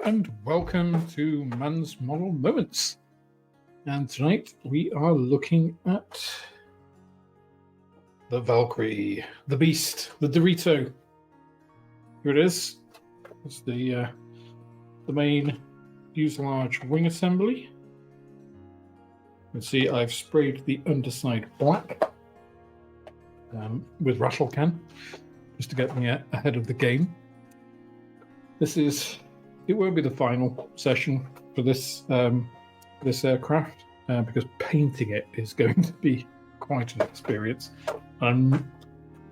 and welcome to Man's Model Moments. And tonight we are looking at the Valkyrie, the Beast, the Dorito. Here it is. It's the main fuselage wing assembly. You can see I've sprayed the underside black with rattle can just to get me ahead of the game. It won't be the final session for this this aircraft because painting it is going to be quite an experience. We're not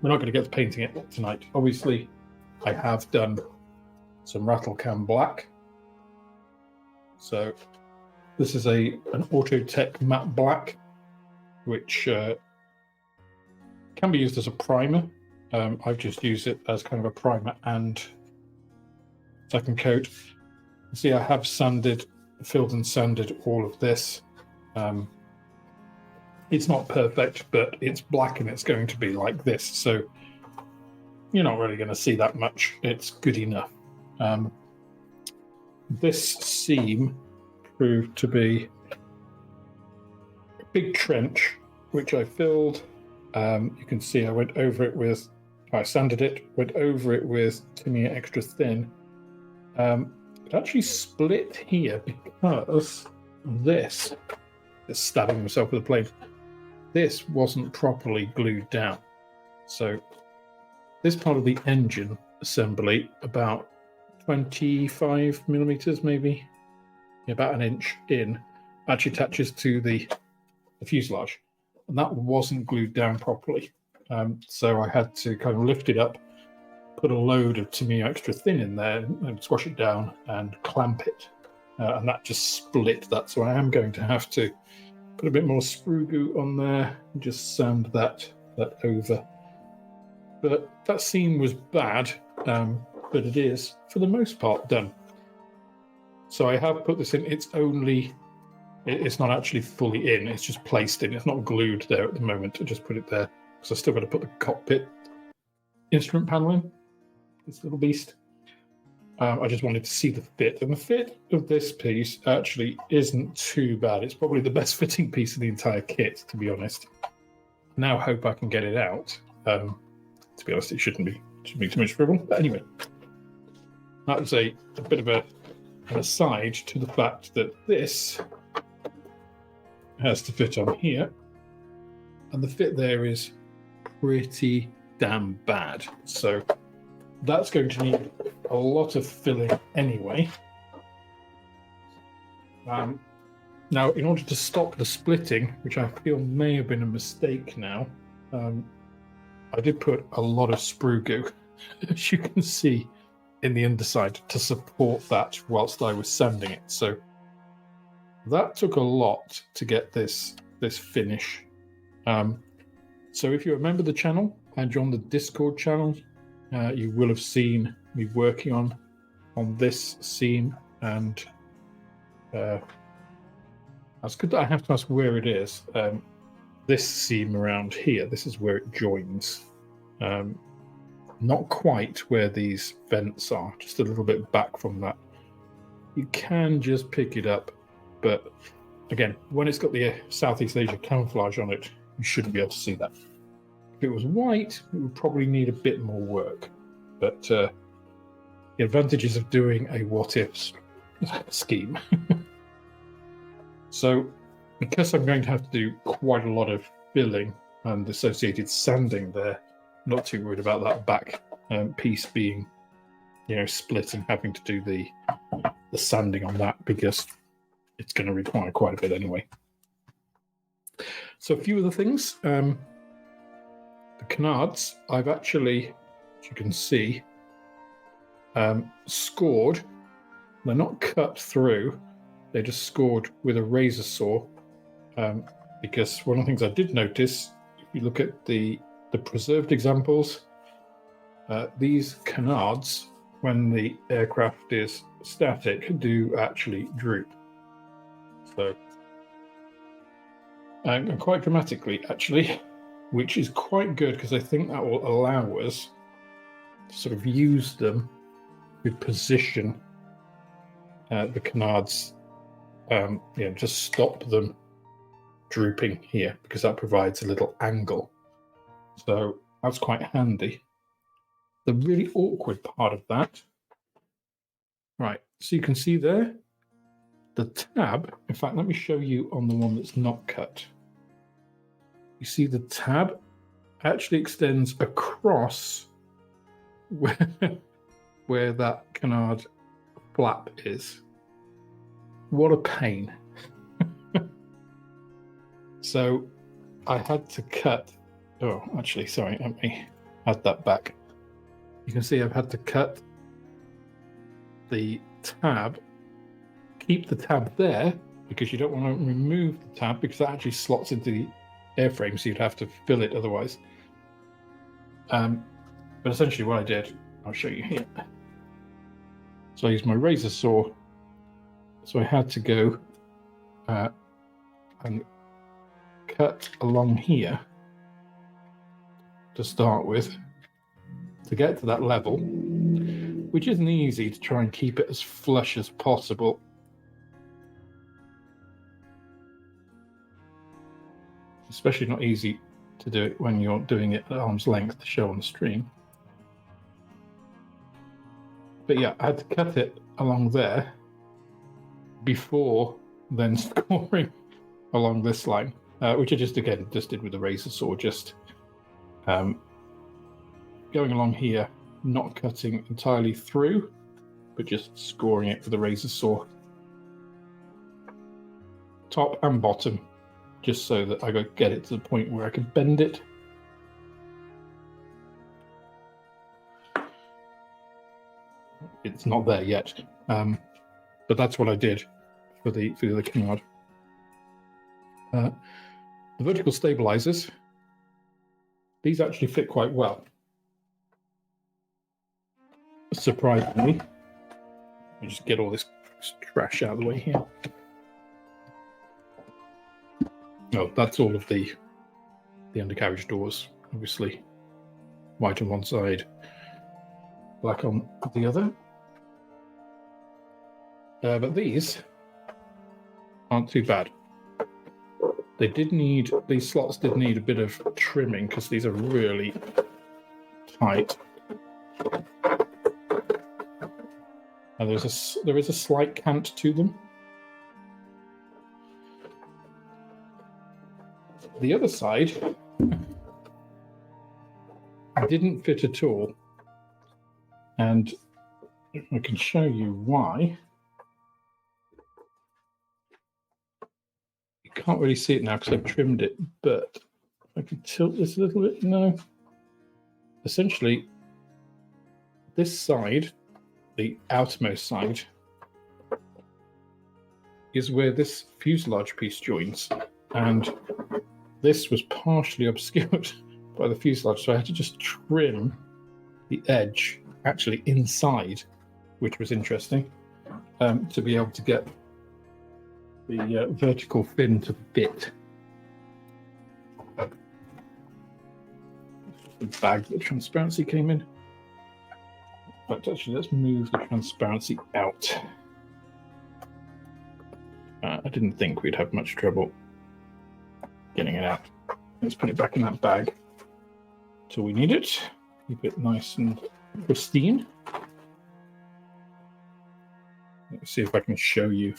going to get to painting it tonight. Obviously, I have done some rattle can black. So this is an Autotech matte black, which can be used as a primer. I've just used it as kind of a primer and second coat. See, I have filled and sanded all of this. It's not perfect, but it's black and it's going to be like this. So you're not really going to see that much. It's good enough. This seam proved to be a big trench, which I filled. You can see I sanded it, went over it with Tamiya Extra Thin. It actually split here because this is stabbing myself with a blade. This wasn't properly glued down. So this part of the engine assembly, about 25 millimeters maybe, about an inch in, actually attaches to the fuselage. And that wasn't glued down properly. So I had to kind of lift it up, put a load of Tamiya Extra Thin in there and squash it down and clamp it. And that just split that. So I am going to have to put a bit more sprue goo on there and just sand that over. But that seam was bad, but it is, for the most part, done. So I have put this in. It's not actually fully in. It's just placed in. It's not glued there at the moment. I just put it there because I still got to put the cockpit instrument panel in. This little beast. I just wanted to see the fit, and the fit of this piece actually isn't too bad. It's probably the best fitting piece of the entire kit, to be honest. Now hope I can get it out. To be honest, it shouldn't be too much trouble. But anyway, that was a bit of an aside to the fact that this has to fit on here, and the fit there is pretty damn bad. So that's going to need a lot of filling anyway. Now, in order to stop the splitting, which I feel may have been a mistake now, I did put a lot of sprue goo, as you can see, in the underside to support that whilst I was sanding it. So that took a lot to get this finish. So if you're a member of the channel and you're on the Discord channel, you will have seen me working on this seam, and that's good that I have to ask where it is. This seam around here, this is where it joins. Not quite where these vents are, just a little bit back from that. You can just pick it up, but again, when it's got the Southeast Asia camouflage on it, you shouldn't be able to see that. If it was white, it would probably need a bit more work. But the advantages of doing a what-ifs scheme. So, because I'm going to have to do quite a lot of filling and associated sanding there, I'm not too worried about that back piece being, split and having to do the sanding on that, because it's going to require quite a bit anyway. So a few other things. The canards, I've actually, as you can see, scored. They're not cut through. They're just scored with a razor saw. Because one of the things I did notice, if you look at the preserved examples, these canards, when the aircraft is static, do actually droop. So, and quite dramatically, actually, which is quite good because I think that will allow us to sort of use them with position the canards, just stop them drooping here, because that provides a little angle. So that's quite handy. The really awkward part of that, right, so you can see there, the tab, in fact, let me show you on the one that's not cut. You see the tab actually extends across where that canard flap is. What a pain. So I had to cut, oh, actually, sorry, let me add that back. You can see I've had to cut the tab, keep the tab there, because you don't want to remove the tab, because that actually slots into the airframe, so you'd have to fill it otherwise. But essentially what I did, I'll show you here. So I used my razor saw. So I had to go and cut along here to start with, to get to that level, which isn't easy, to try and keep it as flush as possible. Especially not easy to do it when you're doing it at arm's length to show on the stream. But yeah, I had to cut it along there before then scoring along this line, which I just did with the razor saw, just going along here, not cutting entirely through, but just scoring it with the razor saw, top and bottom, just so that I could get it to the point where I could bend it. It's not there yet, but that's what I did for the other canard. The vertical stabilizers, these actually fit quite well, surprisingly. Let me just get all this trash out of the way here. Oh, that's all of the undercarriage doors, obviously. White on one side, black on the other. But these aren't too bad. These slots did need a bit of trimming, because these are really tight. And there is a slight cant to them. The other side didn't fit at all, and I can show you why. You can't really see it now because I've trimmed it, but I can tilt this a little bit. No. Essentially, this side, the outermost side, is where this fuselage piece joins, and this was partially obscured by the fuselage, so I had to just trim the edge actually inside, which was interesting, to be able to get the vertical fin to fit. The bag that transparency came in. But actually, let's move the transparency out. I didn't think we'd have much trouble getting it out. Let's put it back in that bag till we need it. Keep it nice and pristine. Let's see if I can show you.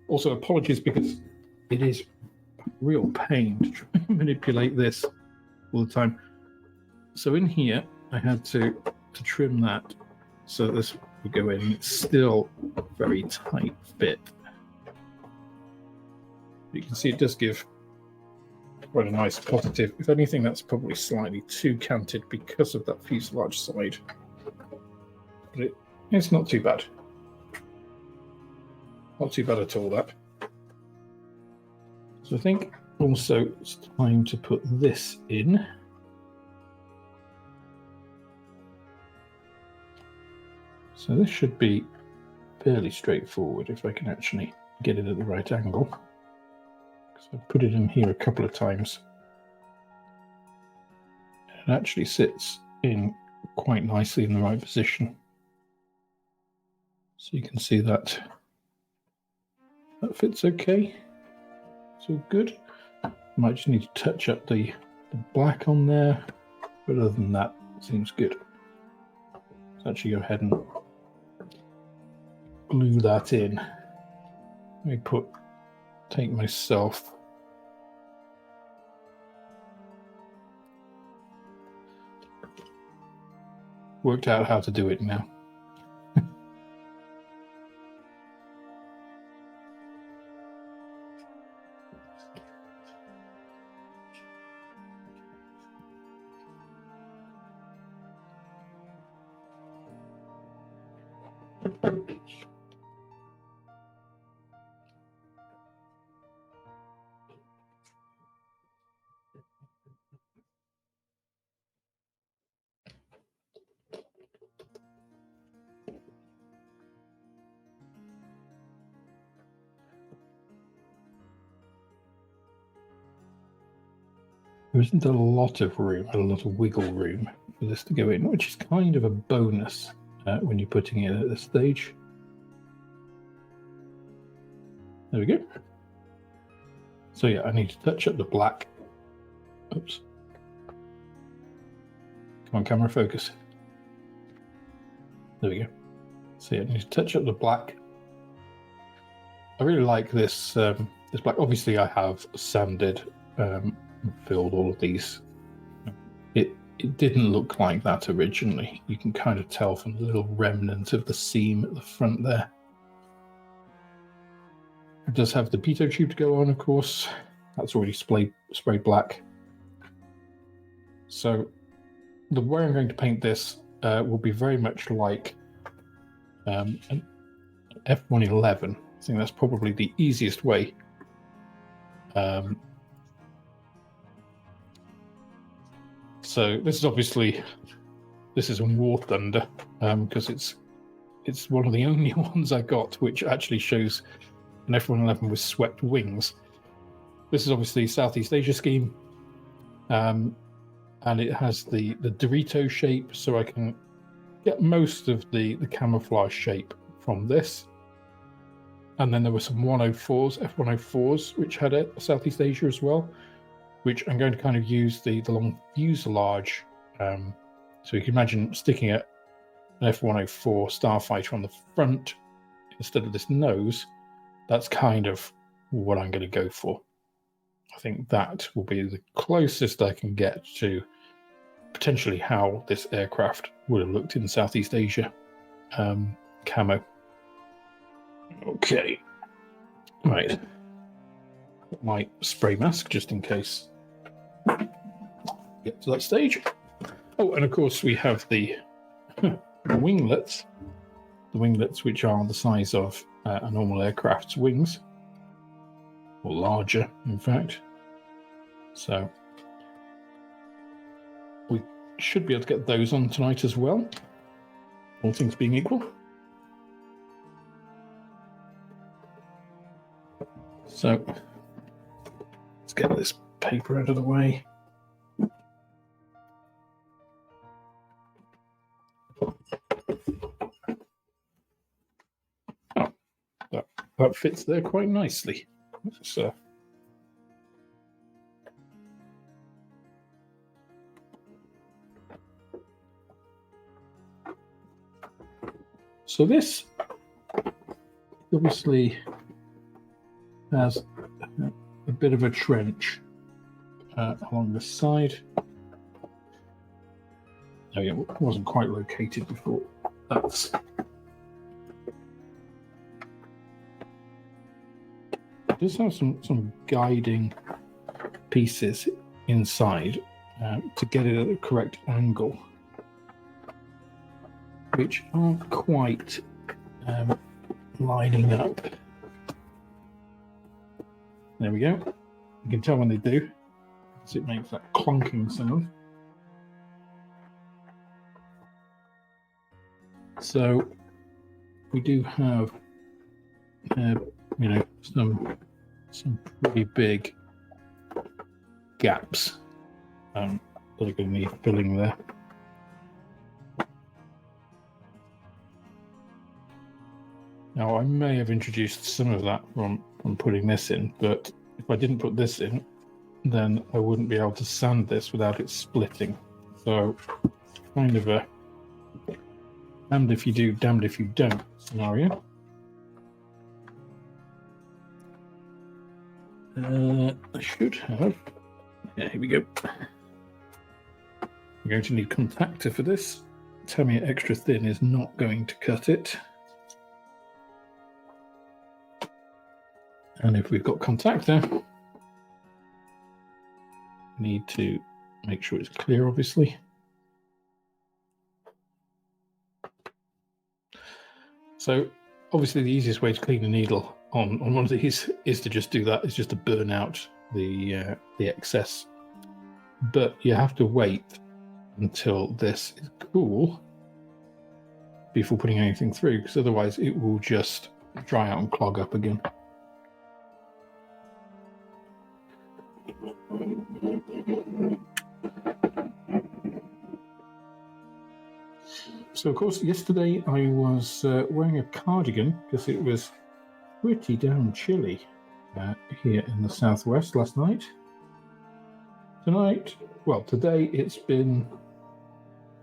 Also, apologies, because it is a real pain to try and manipulate this all the time. So in here, I had to trim that so that this would go in. It's still a very tight fit. You can see it does give quite a nice positive. If anything, that's probably slightly too canted because of that fuselage side. But it's not too bad. Not too bad at all, that. So I think also it's time to put this in. So this should be fairly straightforward if I can actually get it at the right angle. So I've put it in here a couple of times. It actually sits in quite nicely in the right position. So you can see that fits okay. It's all good. Might just need to touch up the black on there, but other than that, it seems good. Let's actually go ahead and glue that in. Let me take myself. Worked out how to do it now. There isn't a lot of room, a lot of wiggle room for this to go in, which is kind of a bonus when you're putting it at this stage. There we go. So yeah, I need to touch up the black. Oops. Come on, camera, focus. There we go. So yeah, I need to touch up the black. I really like this this black. Obviously, I have sanded and filled all of these. It didn't look like that originally. You can kind of tell from the little remnant of the seam at the front there. It does have the pitot tube to go on, of course. That's already sprayed black. So the way I'm going to paint this will be very much like an F111. I think that's probably the easiest way. So this is obviously, this is a War Thunder because it's one of the only ones I got which actually shows an F111 with swept wings. This is obviously Southeast Asia scheme, and it has the Dorito shape, so I can get most of the camouflage shape from this. And then there were some 104s, F104s, which had a Southeast Asia as well, which I'm going to kind of use the long fuselage. So you can imagine sticking an F104 starfighter on the front instead of this nose. That's kind of what I'm going to go for. I think that will be the closest I can get to potentially how this aircraft would have looked in Southeast Asia camo. Okay, right. My spray mask just in case get to that stage. Oh, and of course we have the winglets. The winglets, which are the size of a normal aircraft's wings, or larger, in fact. So we should be able to get those on tonight as well, all things being equal. So let's get this paper out of the way. Oh, that fits there quite nicely. So this obviously has a bit of a trench along the side. Oh yeah, it wasn't quite located before. It does have some guiding pieces inside to get it at the correct angle, which aren't quite lining up. There we go. You can tell when they do, because it makes that clonking sound. So we do have, some pretty big gaps that are going to need filling there. Now, I may have introduced some of that from putting this in, but if I didn't put this in, then I wouldn't be able to sand this without it splitting. So, kind of a damned if you do, damned if you don't scenario. I should have. Yeah, here we go. I'm going to need contactor for this. Tamiya extra thin is not going to cut it. And if we've got contactor, we need to make sure it's clear, obviously. So, obviously, the easiest way to clean a needle on one of these is to just do that. Is just to burn out the excess. But you have to wait until this is cool before putting anything through, because otherwise it will just dry out and clog up again. So, of course, yesterday I was wearing a cardigan because it was pretty damn chilly here in the southwest last night. Tonight, well, today it's been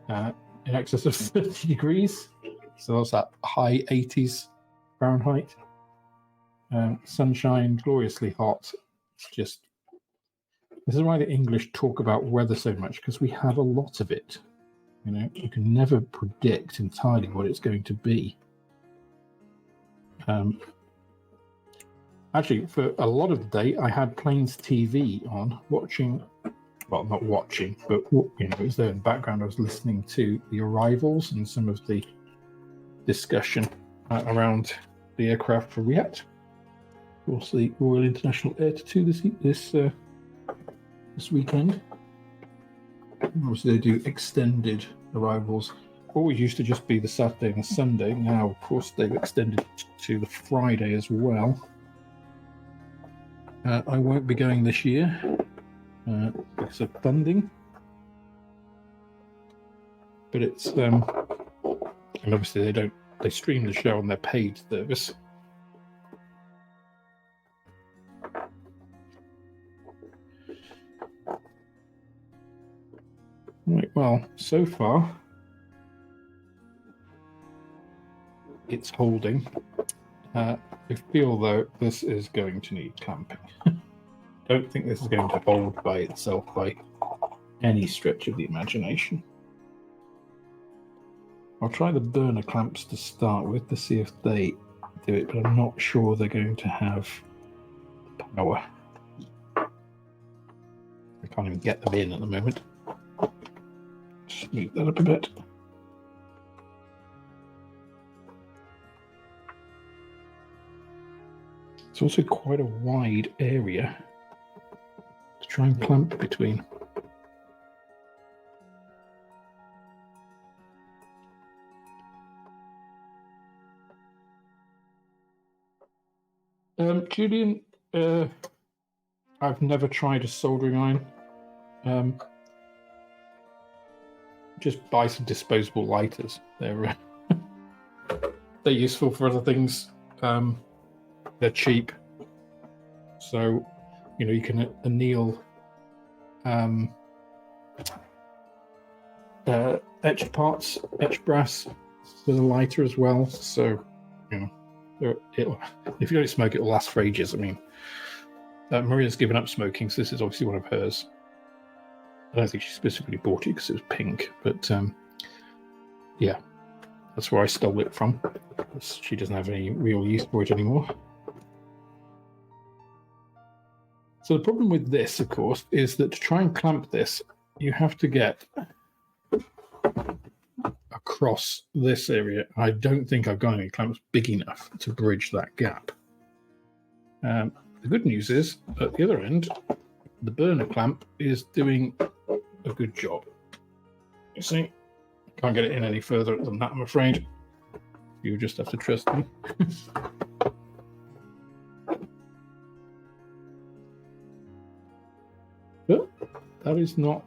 in excess of 30 degrees, so that's at high 80s Fahrenheit. Sunshine, gloriously hot. This is why the English talk about weather so much, because we have a lot of it. You know, you can never predict entirely what it's going to be. Actually, for a lot of the day, I had Plains TV on, watching. Well, not watching, but it was there in the background. I was listening to the arrivals and some of the discussion around the aircraft for Freiheit. Of course, the Royal International Air Tattoo this weekend. Obviously, they do extended arrivals. Always used to just be the Saturday and the Sunday. Now, of course, they've extended to the Friday as well. I won't be going this year because of funding. But it's and obviously they stream the show on their paid service. Right, well, so far it's holding. I feel though this is going to need clamping. Don't think this is going to hold by itself by any stretch of the imagination. I'll try the burner clamps to start with to see if they do it, but I'm not sure they're going to have power. I can't even get them in at the moment. Just move that up a bit. It's also quite a wide area to try and clamp between. Julian, I've never tried a soldering iron. Just buy some disposable lighters. They're useful for other things. They're cheap, so you can anneal etch parts, etch brass with a lighter as well. So if you don't smoke, it will last for ages. I mean, Maria's given up smoking, so this is obviously one of hers. I don't think she specifically bought it because it was pink, but yeah, that's where I stole it from. She doesn't have any real use for it anymore. So the problem with this, of course, is that to try and clamp this, you have to get across this area. I don't think I've got any clamps big enough to bridge that gap. The good news is, at the other end, the burner clamp is doing a good job. You see, can't get it in any further than that, I'm afraid. You just have to trust me. But that is not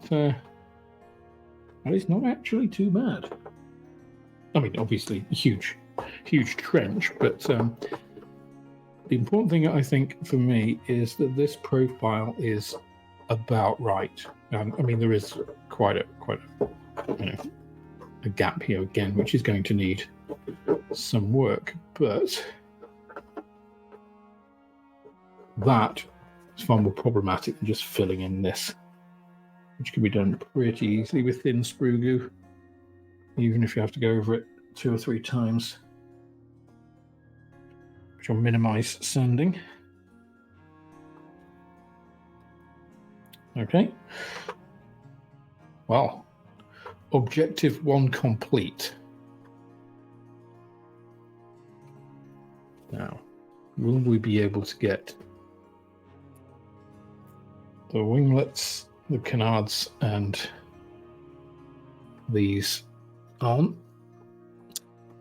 actually too bad. I mean, obviously, huge huge trench, but the important thing I think for me is that this profile is about right. I mean, there is quite a a gap here again, which is going to need some work, but that is far more problematic than just filling in this, which can be done pretty easily with thin sprue glue, even if you have to go over it 2 or 3 times, which will minimize sanding. Okay. Well, objective 1 complete. Now, will we be able to get the winglets, the canards, and these on?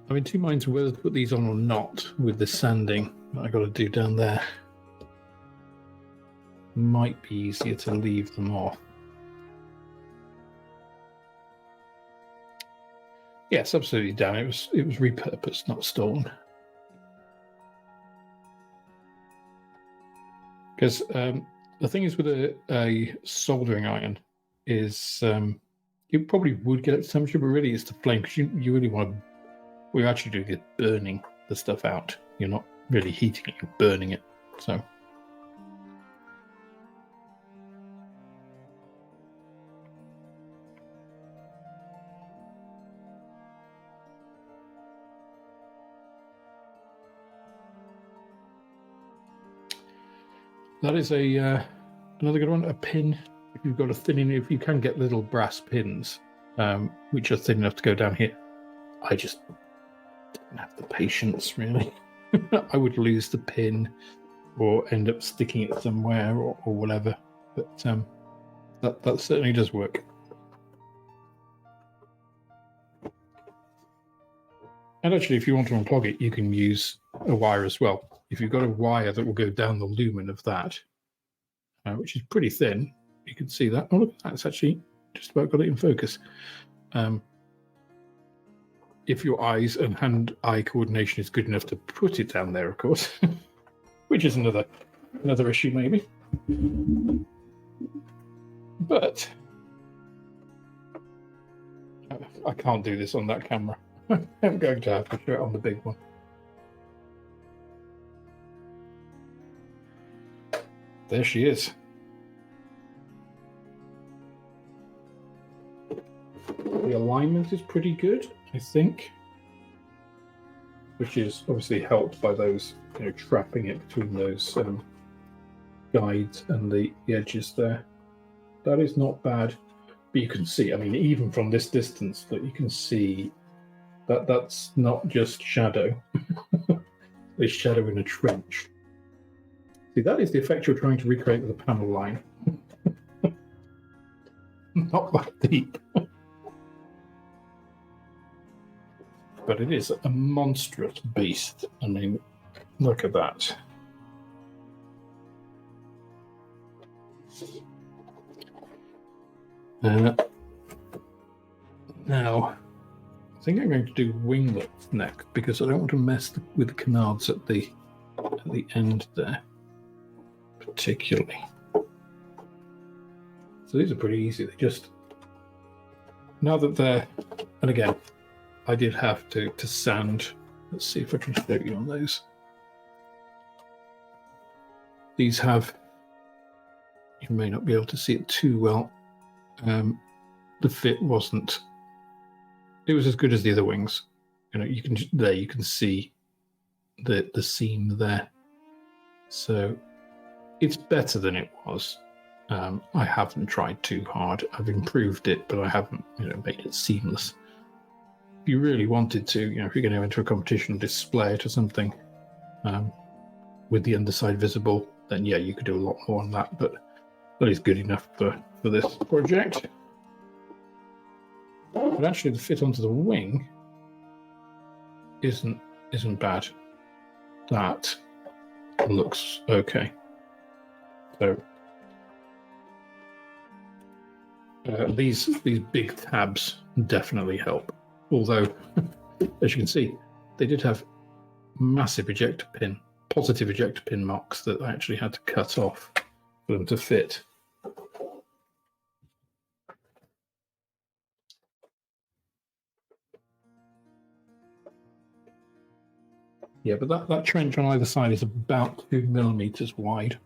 I'm in 2 minds whether to put these on or not with the sanding that I got to do down there. Might be easier to leave them off. Yes, absolutely, Dan. It was repurposed, not stolen. Because the thing is with a soldering iron is you probably would get it to temperature, but really it's the flame, because you really want to. What you actually do is burning the stuff out. You're not really heating it; you're burning it. So. That is another good one. A pin. If you've got a thin, if you can get little brass pins, which are thin enough to go down here. I just don't have the patience, really. I would lose the pin, or end up sticking it somewhere, or whatever. But that certainly does work. And actually, if you want to unplug it, you can use a wire as well. If you've got a wire that will go down the lumen of that, which is pretty thin, you can see that. Oh, look, that's actually just about got it in focus. If your eyes and hand-eye coordination is good enough to put it down there, of course, which is another issue maybe. But I can't do this on that camera. I'm going to have to show it on the big one. There she is. The alignment is pretty good, I think, which is obviously helped by those, trapping it between those guides and the edges there. That is not bad, but you can see, I mean, even from this distance, that you can see that that's not just shadow. There's shadow in a trench. See, that is the effect you're trying to recreate with a panel line. Not that deep. But it is a monstrous beast. I mean, look at that. Now, I think I'm going to do winglets next, because I don't want to mess with the canards at the end there. Particularly. So these are pretty easy. They just, now that they're, and again, I did have to sand. Let's see if I can show you on those. These have, you may not be able to see it too well. The fit wasn't, it was as good as the other wings. You can see the seam there. So it's better than it was. I haven't tried too hard. I've improved it, but I haven't, made it seamless. If you really wanted to, if you're going to enter a competition, display it or something with the underside visible, then yeah, you could do a lot more on that. But that is good enough for this project. But actually, the fit onto the wing isn't bad. That looks okay. So these big tabs definitely help. Although, as you can see, they did have massive ejector pin, positive ejector pin marks that I actually had to cut off for them to fit. Yeah, but that trench on either side is about 2 millimeters wide.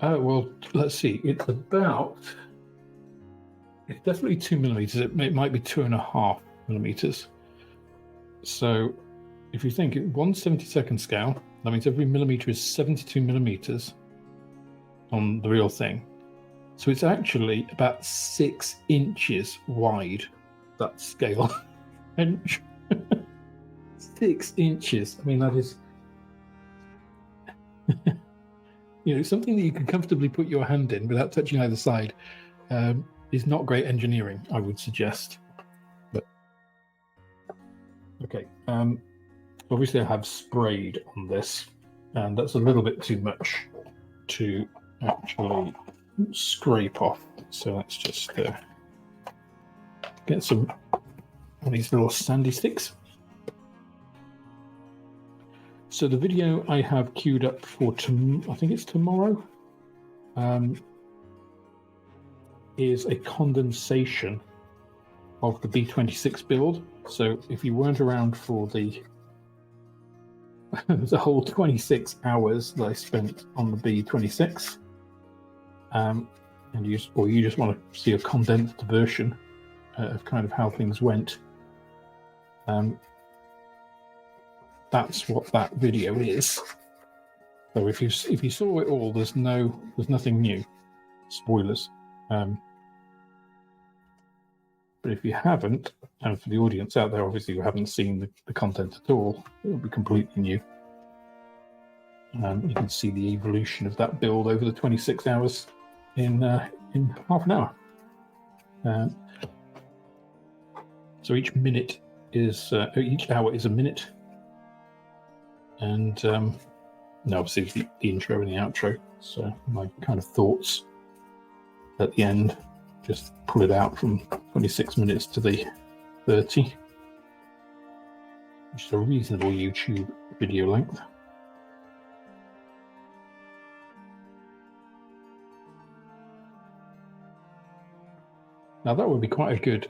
Oh, well, let's see. It's definitely 2 millimeters. It might be 2.5 millimeters. So if you think 1/72nd scale, that means every millimeter is 72 millimeters on the real thing. So it's actually about 6 inches wide, that scale. Inch. 6 inches. I mean, that is, something that you can comfortably put your hand in without touching either side is not great engineering, I would suggest. But okay, obviously I have sprayed on this, and that's a little bit too much to actually scrape off. So let's just get some of these little sandy sticks. So the video I have queued up for I think it's tomorrow, is a condensation of the B26 build. So if you weren't around for the whole 26 hours that I spent on the B26, and you just want to see a condensed version of kind of how things went, that's what that video is. So if you saw it all, there's nothing new. Spoilers. But if you haven't, and for the audience out there, obviously you haven't seen the content at all, it will be completely new. You can see the evolution of that build over the 26 hours in half an hour. So each hour is a minute, and obviously the intro and the outro. So my kind of thoughts at the end, just pull it out from 26 minutes to the 30, which is a reasonable YouTube video length. Now that would be quite a good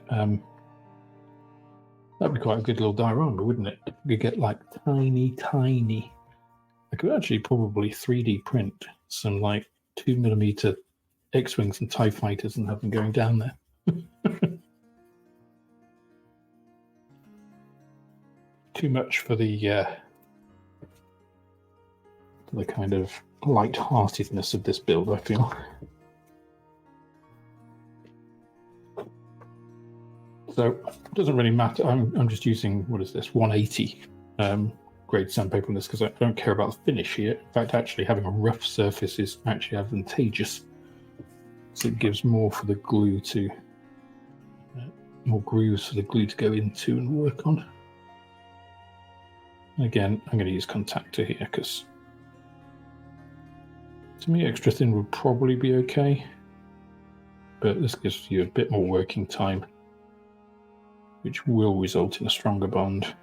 little diorama, wouldn't it? You could get like tiny. I could actually probably 3D print some like 2 millimeter X-wings and TIE fighters and have them going down there. Too much for the kind of light-heartedness of this build, I feel. So it doesn't really matter. I'm just using, what is this, 180 grade sandpaper on this because I don't care about the finish here. In fact, actually having a rough surface is actually advantageous. So it gives more for the glue to, more grooves for the glue to go into and work on. Again, I'm going to use contactor here because to me extra thin would probably be okay, but this gives you a bit more working time, which will result in a stronger bond.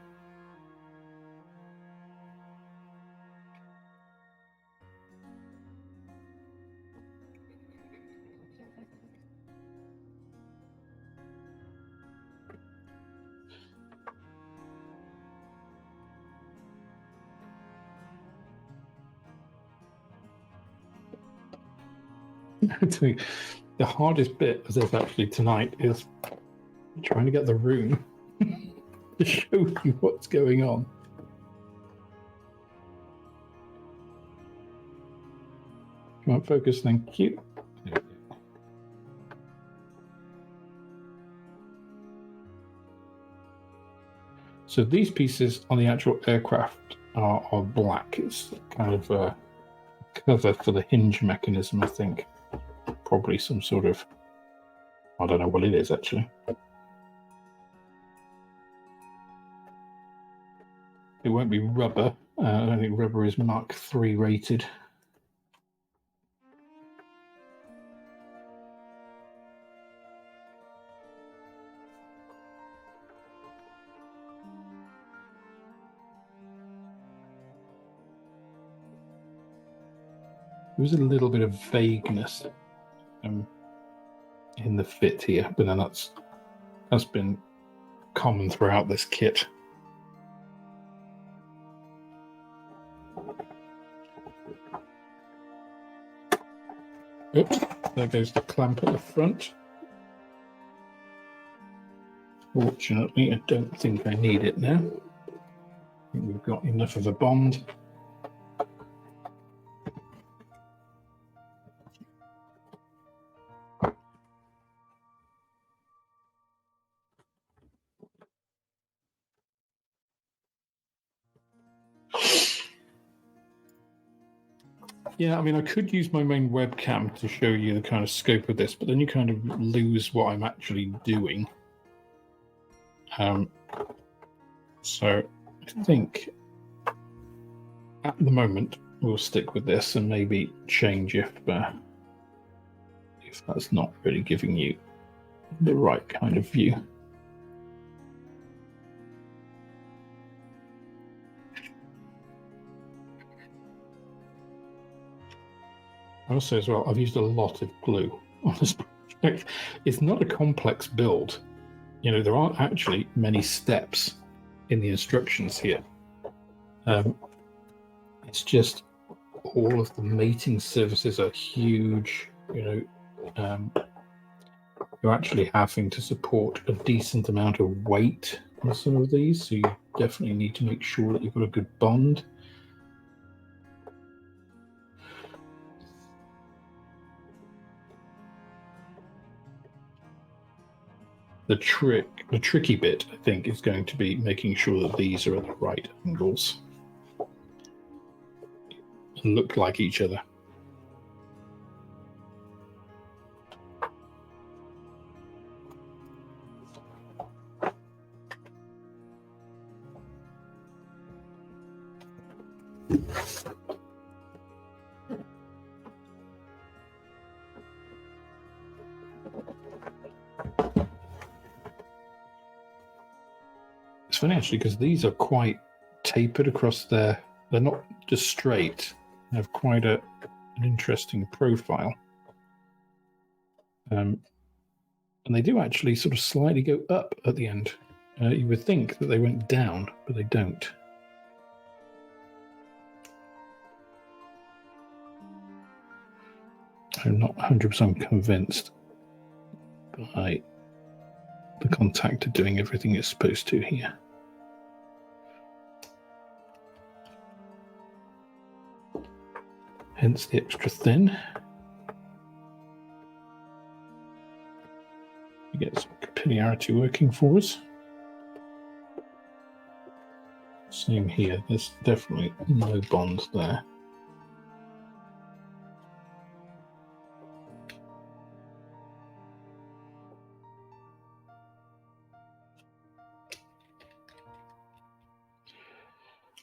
The hardest bit of this actually tonight is trying to get the room to show you what's going on. Come on, focus, thank you. So these pieces on the actual aircraft are black. It's kind of a cover for the hinge mechanism, I think. Probably some sort of, I don't know what it is actually. It won't be rubber. I don't think rubber is Mark III rated. was a little bit of vagueness in the fit here, but then that's been common throughout this kit. Oops, there goes the clamp at the front. Fortunately, I don't think I need it now. I think we've got enough of a bond. Yeah, I mean, I could use my main webcam to show you the kind of scope of this, but then you kind of lose what I'm actually doing. So I think at the moment we'll stick with this and maybe change if that's not really giving you the right kind of view. Also, as well, I've used a lot of glue on this project. It's not a complex build. You know, there aren't actually many steps in the instructions here. It's just all of the mating surfaces are huge. You know, you're actually having to support a decent amount of weight on some of these, so you definitely need to make sure that you've got a good bond. The tricky bit, I think, is going to be making sure that these are at the right angles and look like each other. It's funny actually, because these are quite tapered across they're not just straight. They have quite an interesting profile. And they do actually sort of slightly go up at the end. You would think that they went down, but they don't. I'm not 100% convinced by the contactor doing everything it's supposed to here. Hence the extra thin. You get some capillarity working for us. Same here, there's definitely no bond there.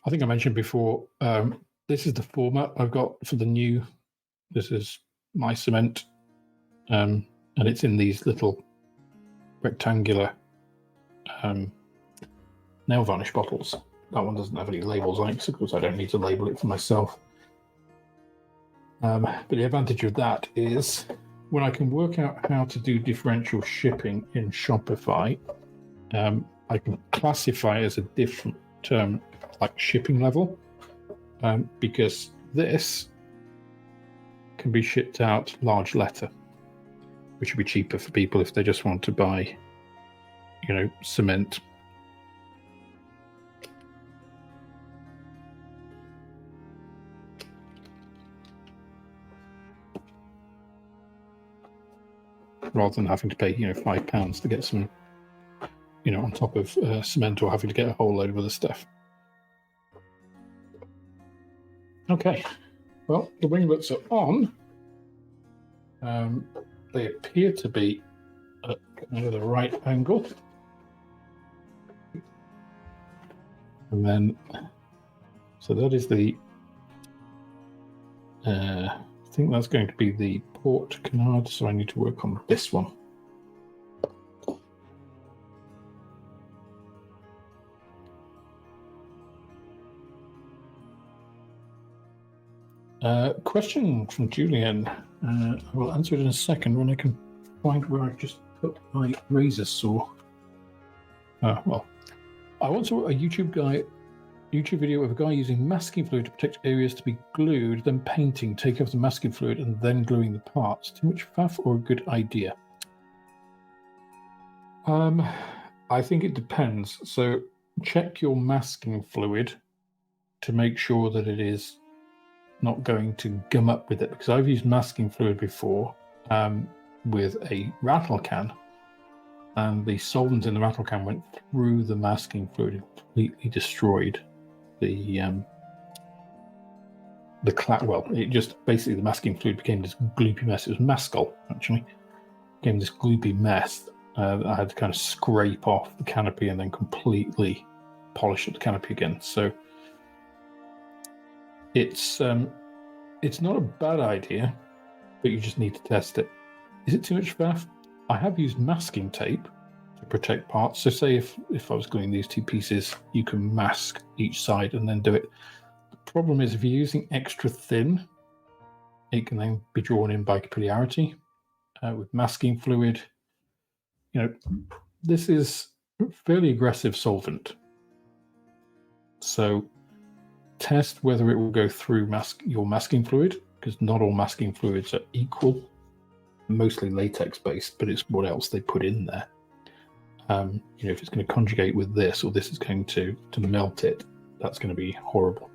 I think I mentioned before, this is the format I've got for the new, this is my cement, and it's in these little rectangular nail varnish bottles. That one doesn't have any labels on it, so of course I don't need to label it for myself. But the advantage of that is when I can work out how to do differential shipping in Shopify, I can classify as a different term like shipping level, because this can be shipped out large letter, which would be cheaper for people if they just want to buy, you know, cement. Rather than having to pay, you know, £5 to get some, you know, on top of cement, or having to get a whole load of other stuff. Okay, well, the winglets are on. They appear to be at kind of the right angle. And then, so that is the, I think that's going to be the port canard, so I need to work on this one. Question from Julian. I will answer it in a second when I can find where I've just put my razor saw. Well, I once saw a YouTube video of a guy using masking fluid to protect areas to be glued, then painting, taking off the masking fluid, and then gluing the parts. Too much faff or a good idea? I think it depends. So check your masking fluid to make sure that it is not going to gum up with it, because I've used masking fluid before with a rattle can, and the solvent in the rattle can went through the masking fluid and completely destroyed the well, it just basically, the masking fluid became this gloopy mess. It was mascol, actually. It became this gloopy mess. I had to kind of scrape off the canopy and then completely polish up the canopy again. So it's not a bad idea, but you just need to test it. Is it too much faff? I have used masking tape to protect parts. So say if I was gluing these two pieces, you can mask each side and then do it. The problem is if you're using extra thin, it can then be drawn in by capillarity. With masking fluid, this is fairly aggressive solvent. So test whether it will go through your masking fluid, because not all masking fluids are equal. Mostly latex based, but it's what else they put in there. If it's going to conjugate with this, or this is going to melt it, that's going to be horrible.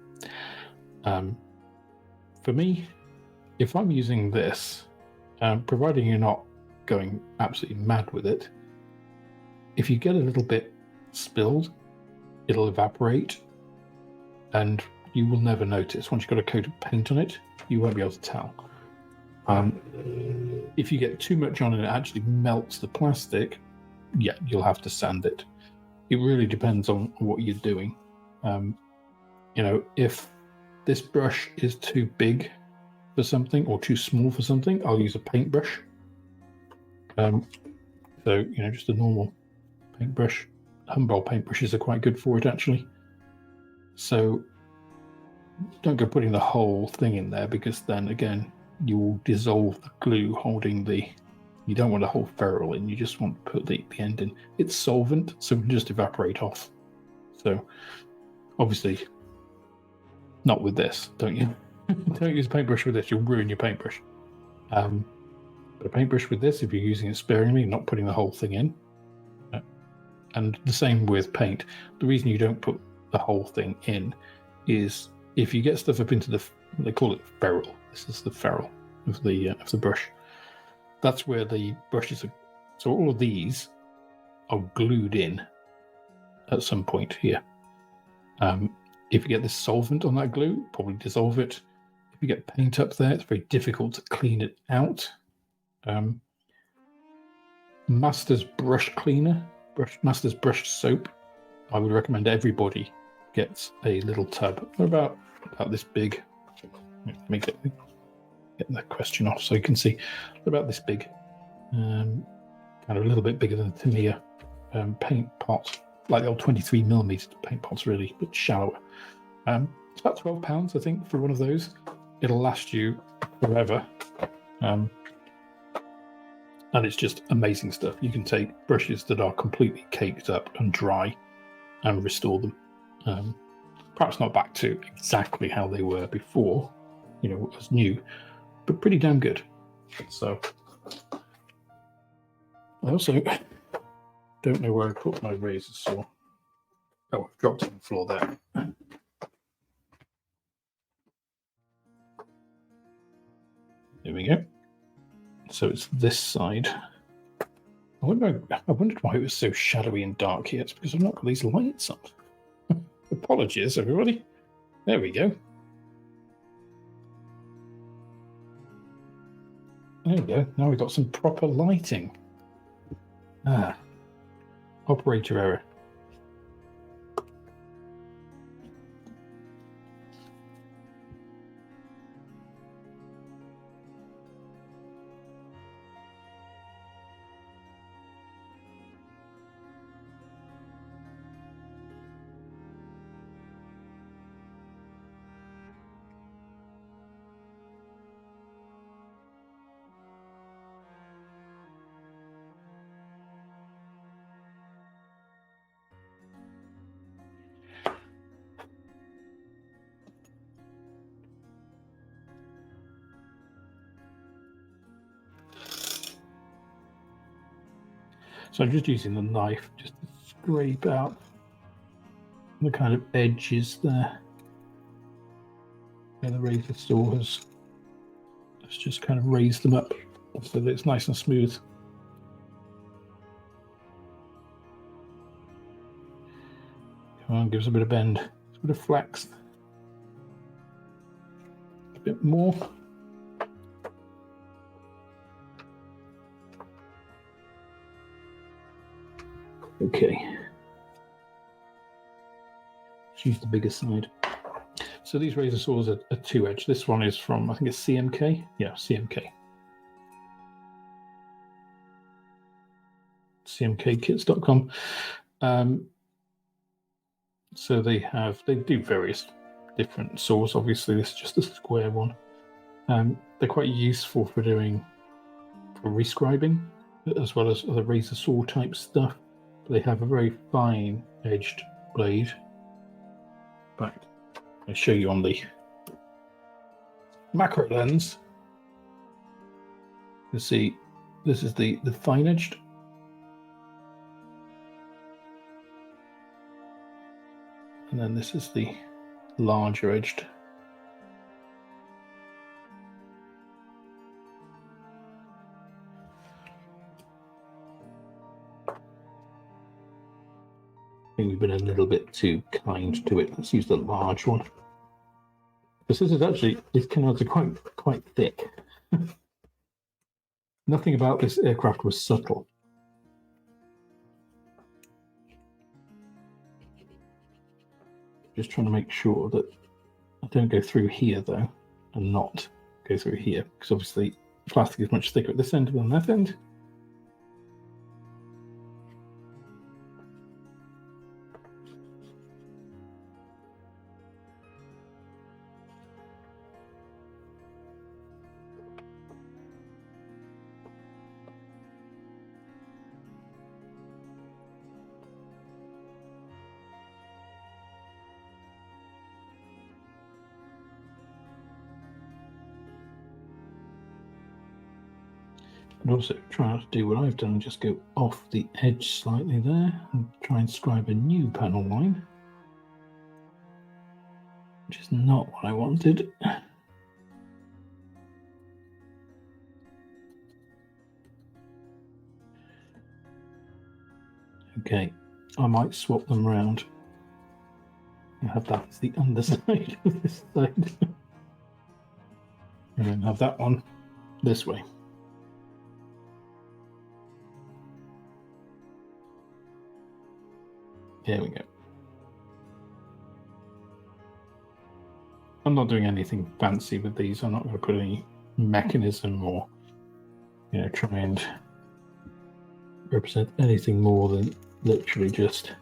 For me, if I'm using this, providing you're not going absolutely mad with it, if you get a little bit spilled, it'll evaporate and you will never notice. Once you've got a coat of paint on it, you won't be able to tell. If you get too much on and it actually melts the plastic, yeah, you'll have to sand it. It really depends on what you're doing. If this brush is too big for something or too small for something, I'll use a paintbrush. Just a normal paintbrush. Humboldt paintbrushes are quite good for it, actually. So don't go putting the whole thing in there, because then again you will dissolve the glue holding you don't want a whole ferrule in, you just want to put the end in. It's solvent, so it can just evaporate off. So obviously not with this, don't use a paintbrush with this, you'll ruin your paintbrush. But a paintbrush with this, if you're using it sparingly, not putting the whole thing in. And the same with paint. The reason you don't put the whole thing in is if you get stuff up into they call it ferrule. This is the ferrule of the brush. That's where the brushes are. So all of these are glued in at some point here. If you get this solvent on that glue, probably dissolve it. If you get paint up there, it's very difficult to clean it out. Master's brush cleaner, Master's brush soap, I would recommend everybody gets a little tub. They're about this big. Let me get the question off so you can see. They're about this big, kind of a little bit bigger than the Tamiya paint pot, like the old 23mm paint pots, really, but shallower. It's about £12, I think, for one of those. It'll last you forever. And it's just amazing stuff. You can take brushes that are completely caked up and dry and restore them. Perhaps not back to exactly how they were before, as new, but pretty damn good. So I also don't know where I put my razor saw. Oh, I've dropped it on the floor there. There we go. So it's this side. I wondered why it was so shadowy and dark here. It's because I've not got these lights on. Apologies, everybody. There we go. There we go. Now we've got some proper lighting. Operator error. So I'm just using the knife just to scrape out the kind of edges there. And the razor saw has just kind of raised them up so that it's nice and smooth. Come on, gives a bit of bend, a bit of flex. A bit more. Okay. Let's use the bigger side. So these razor saws are 2-edge. This one is from, I think it's CMK. Yeah, CMK. CMKkits.com. So they do various different saws. Obviously, this is just a square one. They're quite useful for rescribing, as well as other razor saw type stuff. They have a very fine edged blade. In fact, I'll show you on the macro lens. You see, this is the fine edged. And then this is the larger edged. I think we've been a little bit too kind to it. Let's use the large one. Because this is actually, these canards are quite thick. Nothing about this aircraft was subtle. Just trying to make sure that I don't go through here though, and not go through here, because obviously plastic is much thicker at this end than that end. And also try not to do what I've done, just go off the edge slightly there and try and scribe a new panel line, which is not what I wanted. Okay, I might swap them around and have that as the underside of this side. And then have that one this way. There we go. I'm not doing anything fancy with these. I'm not going to put any mechanism or, try and represent anything more than literally just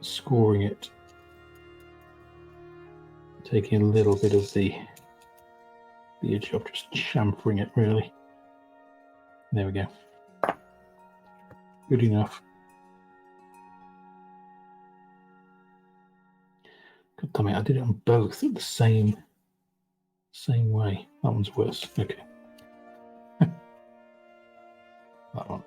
scoring it, taking a little bit of the edge off, just chamfering it really. There we go. Good enough. God damn it, I did it on both the same way. That one's worse. Okay. That one.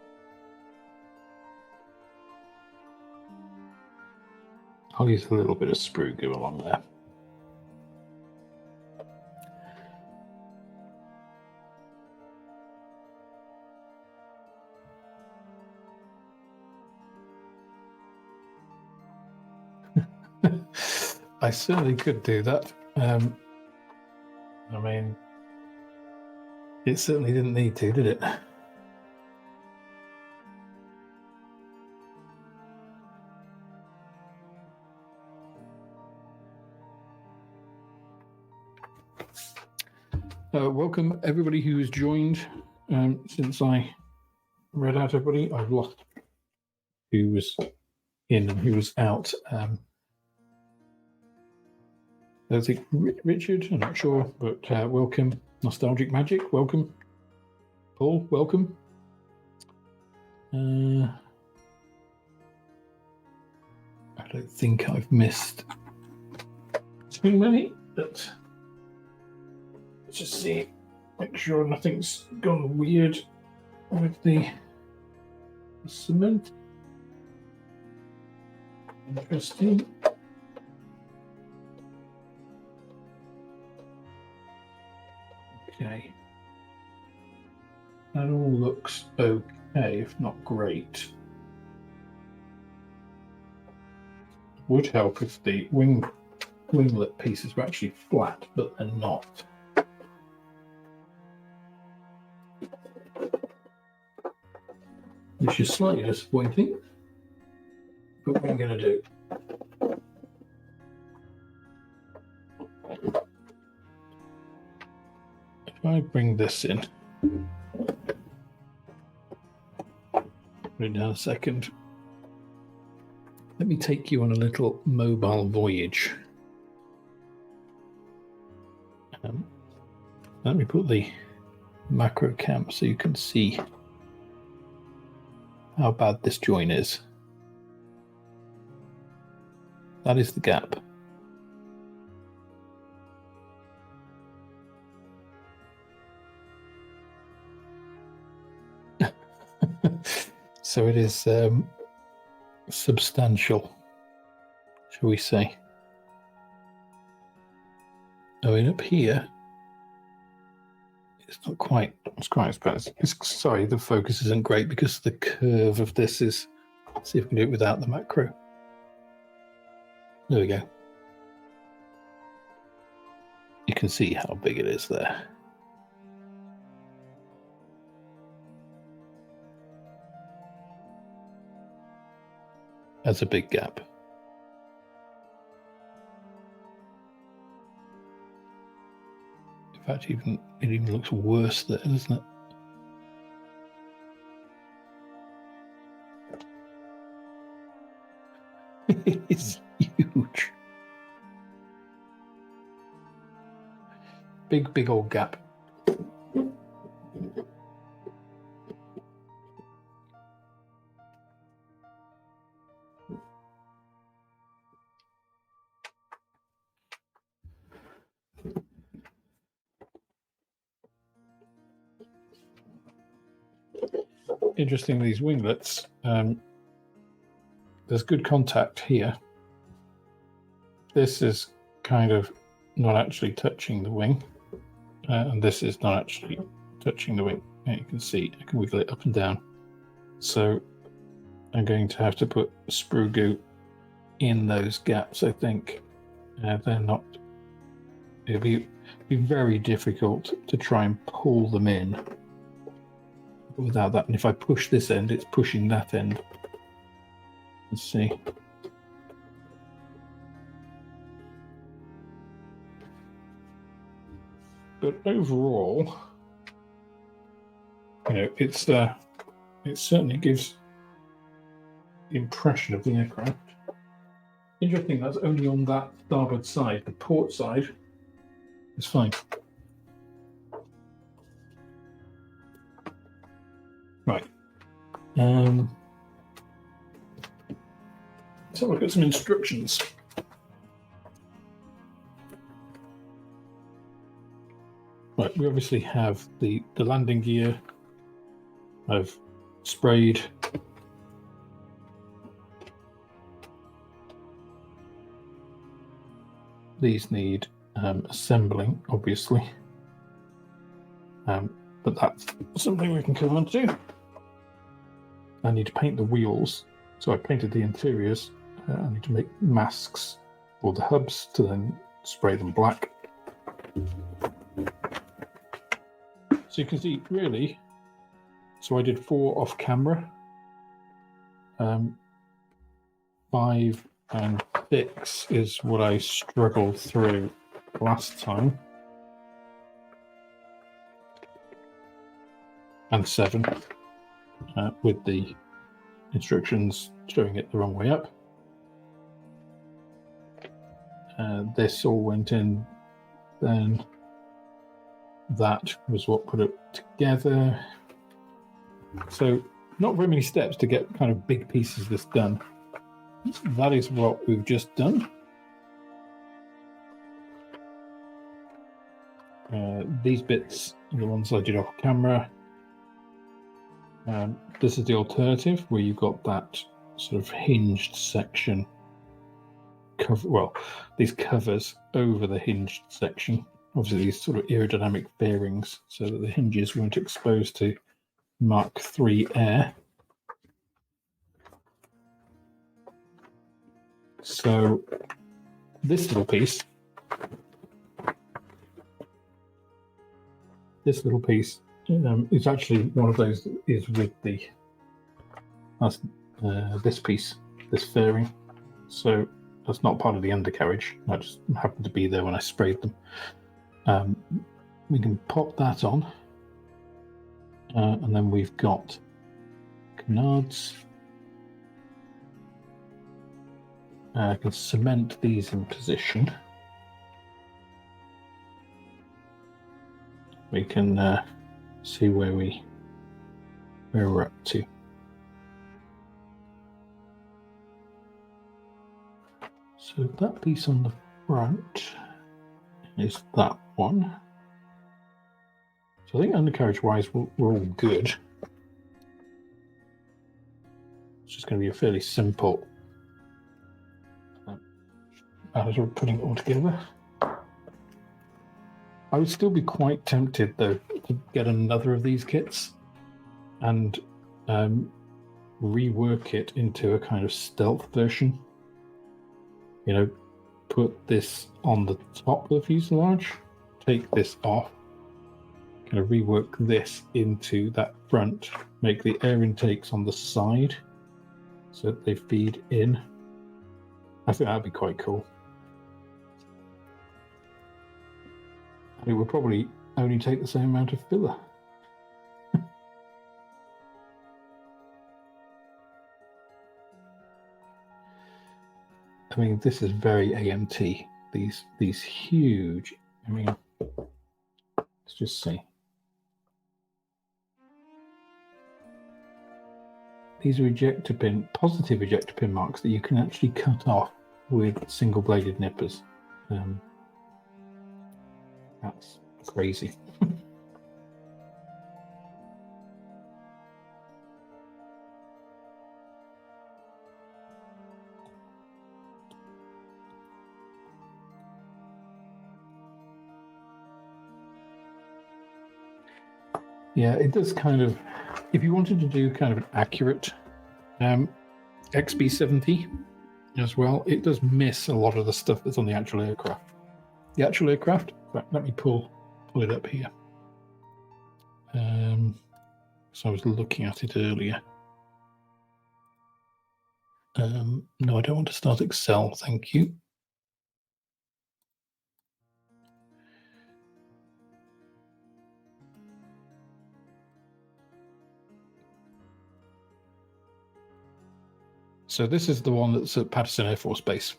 I'll use a little bit of sprue glue along there. I certainly could do that. I mean, it certainly didn't need to, did it? Welcome everybody who's joined. Since I read out everybody, I've lost who was in and who was out. I think Richard, I'm not sure, but welcome. Nostalgic Magic, welcome. Paul, welcome. I don't think I've missed too many, but let's just see, make sure nothing's gone weird with the Cement. Interesting. Okay. That all looks okay, if not great. Would help if the winglet pieces were actually flat, but they're not. Which is slightly disappointing, but what I'm going to do. If I bring this in, put it down a second. Let me take you on a little mobile voyage. Let me put the macro cam so you can see how bad this join is. That is the gap. So it is substantial, shall we say. Oh, and up here, it's not quite as bad. Sorry, the focus isn't great because the curve of this is. Let's see if we can do it without the macro. There we go. You can see how big it is there. That's a big gap. In fact, it even looks worse there, doesn't it? It's huge. Big old gap. Interesting, these winglets, there's good contact here. This is kind of not actually touching the wing, and this is not actually touching the wing. And you can see I can wiggle it up and down. So I'm going to have to put sprue goo in those gaps, I think. They're not. It'll be very difficult to try and pull them in without that. And if I push this end, it's pushing that end. Let's see. But overall, you know, it certainly gives the impression of the aircraft. Interesting, that's only on that starboard side. The port side is fine. Right. So look at some instructions. Right, we obviously have the landing gear. I've sprayed. These need assembling, obviously. But that's something we can come on to. I need to paint the wheels. So I painted the interiors. I need to make masks for the hubs to then spray them black. So you can see, really, so I did 4 off camera, 5 and 6 is what I struggled through last time, and 7 with the instructions showing it the wrong way up. This all went in, then that was what put it together. So not very many steps to get kind of big pieces of this done. That is what we've just done. These bits are the ones I did off camera. This is the alternative where you've got that sort of hinged section cover. Well, these covers over the hinged section. Obviously, these sort of aerodynamic bearings, so that the hinges weren't exposed to Mark III air. So this little piece is actually one of those that is with the this piece, this fairing. So that's not part of the undercarriage. That just happened to be there when I sprayed them. We can pop that on, and then we've got canards. I can cement these in position. We can see where we're up to. So that piece on the front is that one. So I think undercarriage-wise we're all good. It's just going to be a fairly simple matter of putting it all together. I would still be quite tempted, though, to get another of these kits and rework it into a kind of stealth version. You know, put this on the top of the fuselage, take this off, kind of rework this into that front, make the air intakes on the side so that they feed in. I think that'd be quite cool. And it would probably only take the same amount of filler. I mean, this is very AMT. These huge. I mean, let's just see. These are ejector pin, positive ejector pin marks that you can actually cut off with single-bladed nippers. That's crazy. Yeah, it does kind of, if you wanted to do kind of an accurate XB-70 as well, it does miss a lot of the stuff that's on the actual aircraft. The actual aircraft, right, let me pull it up here. So I was looking at it earlier. No, I don't want to start Excel, thank you. So this is the one that's at Patterson Air Force Base,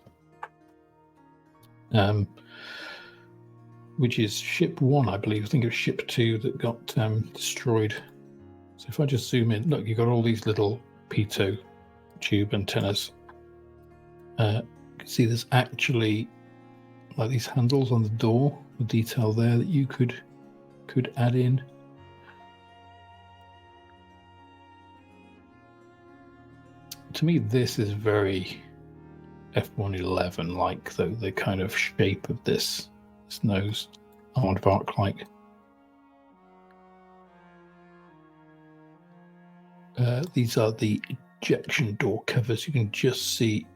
which is ship 1, I believe. I think it was ship 2 that got destroyed. So if I just zoom in, look, you've got all these little pitot tube antennas. You can see there's actually like these handles on the door, the detail there that you could add in. To me, this is very F-111 like, though, the kind of shape of this nose, aardvark like. These are the ejection door covers. You can just see.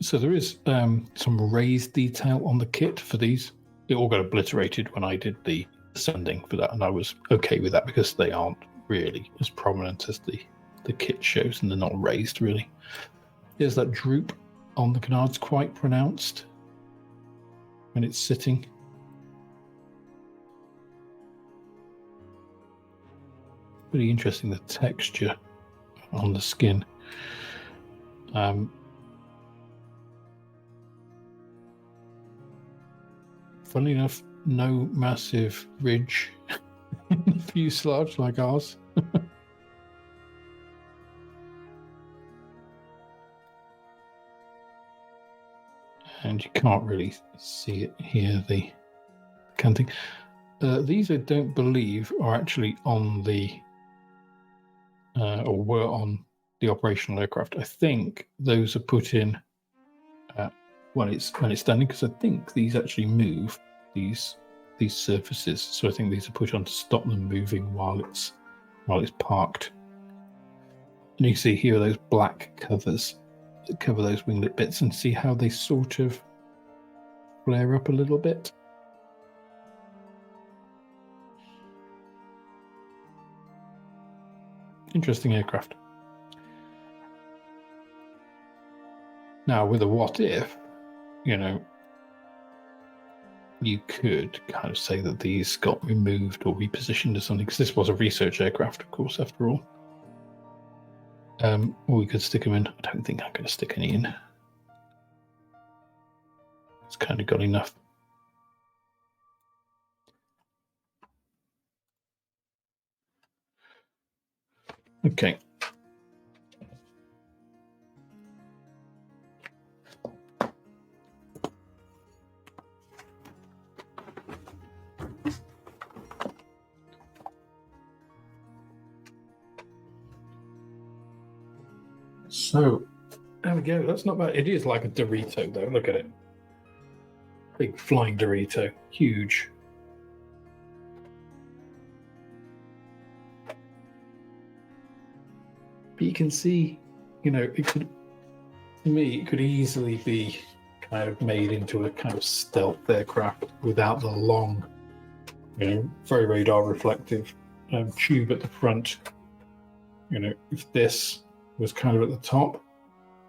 So there is some raised detail on the kit for these. It all got obliterated when I did the sanding for that, and I was okay with that because they aren't really as prominent as the kit shows, and they're not raised really. There's that droop on the canards, quite pronounced when it's sitting. Really interesting, the texture on the skin. Funnily enough, no massive ridge in the fuselage like ours. And you can't really see it here, the canting. These I don't believe are actually on the or were on the operational aircraft. I think those are put in when it's standing, because I think these actually move, these surfaces. So I think these are put on to stop them moving while it's parked. And you can see here are those black covers that cover those winglet bits, and see how they sort of flare up a little bit. Interesting aircraft. Now, with a what if, you know, you could kind of say that these got removed or repositioned or something, because this was a research aircraft, of course, after all. Or we could stick them in. I don't think I'm going to stick any in. It's kind of got enough. Okay. So, there we go. That's not bad. It is like a Dorito, though. Look at it. Big flying Dorito. Huge. But you can see, you know, it could, to me, it could easily be kind of made into a kind of stealth aircraft without the long, you know, very radar reflective tube at the front. You know, if this was kind of at the top,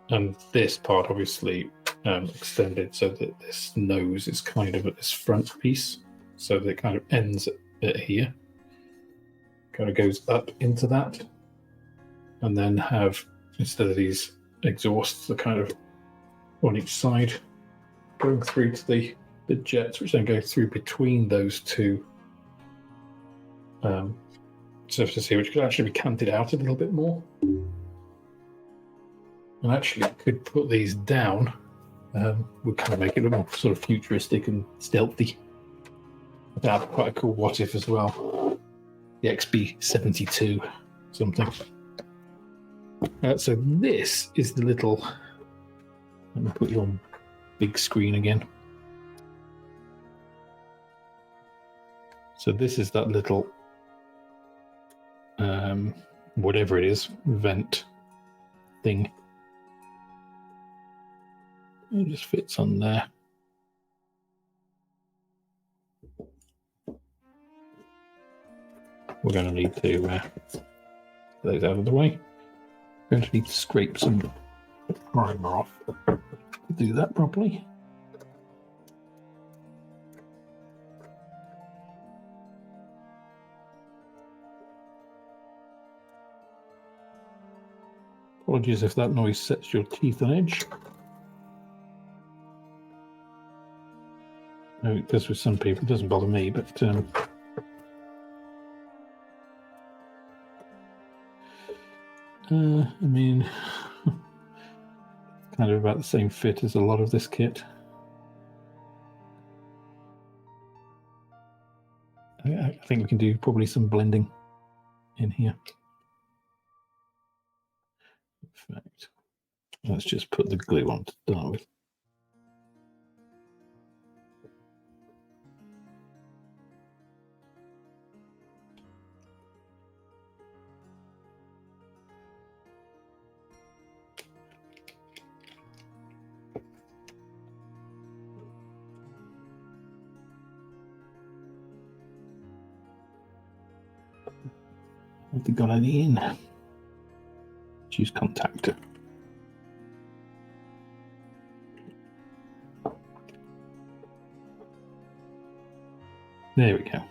and this part obviously extended so that this nose is kind of at this front piece, so that it kind of ends at here, kind of goes up into that, and then have, instead of these exhausts, the kind of on each side going through to the jets, which then go through between those two surfaces here, which could actually be canted out a little bit more. And actually could put these down, would kind of make it a bit more sort of futuristic and stealthy. That'd be quite a cool what if as well. The XB-72 something. So this is the little, let me put you on big screen again. So this is that little, whatever it is, vent thing. It just fits on there. We're going to need to get those out of the way. We're going to need to scrape some primer off to do that properly. Apologies if that noise sets your teeth on edge. No, it does with some people. It doesn't bother me, but I mean, kind of about the same fit as a lot of this kit. I think we can do probably some blending in here. Perfect. Let's just put the glue on to start with. Have they got any in? Choose contactor. There we go.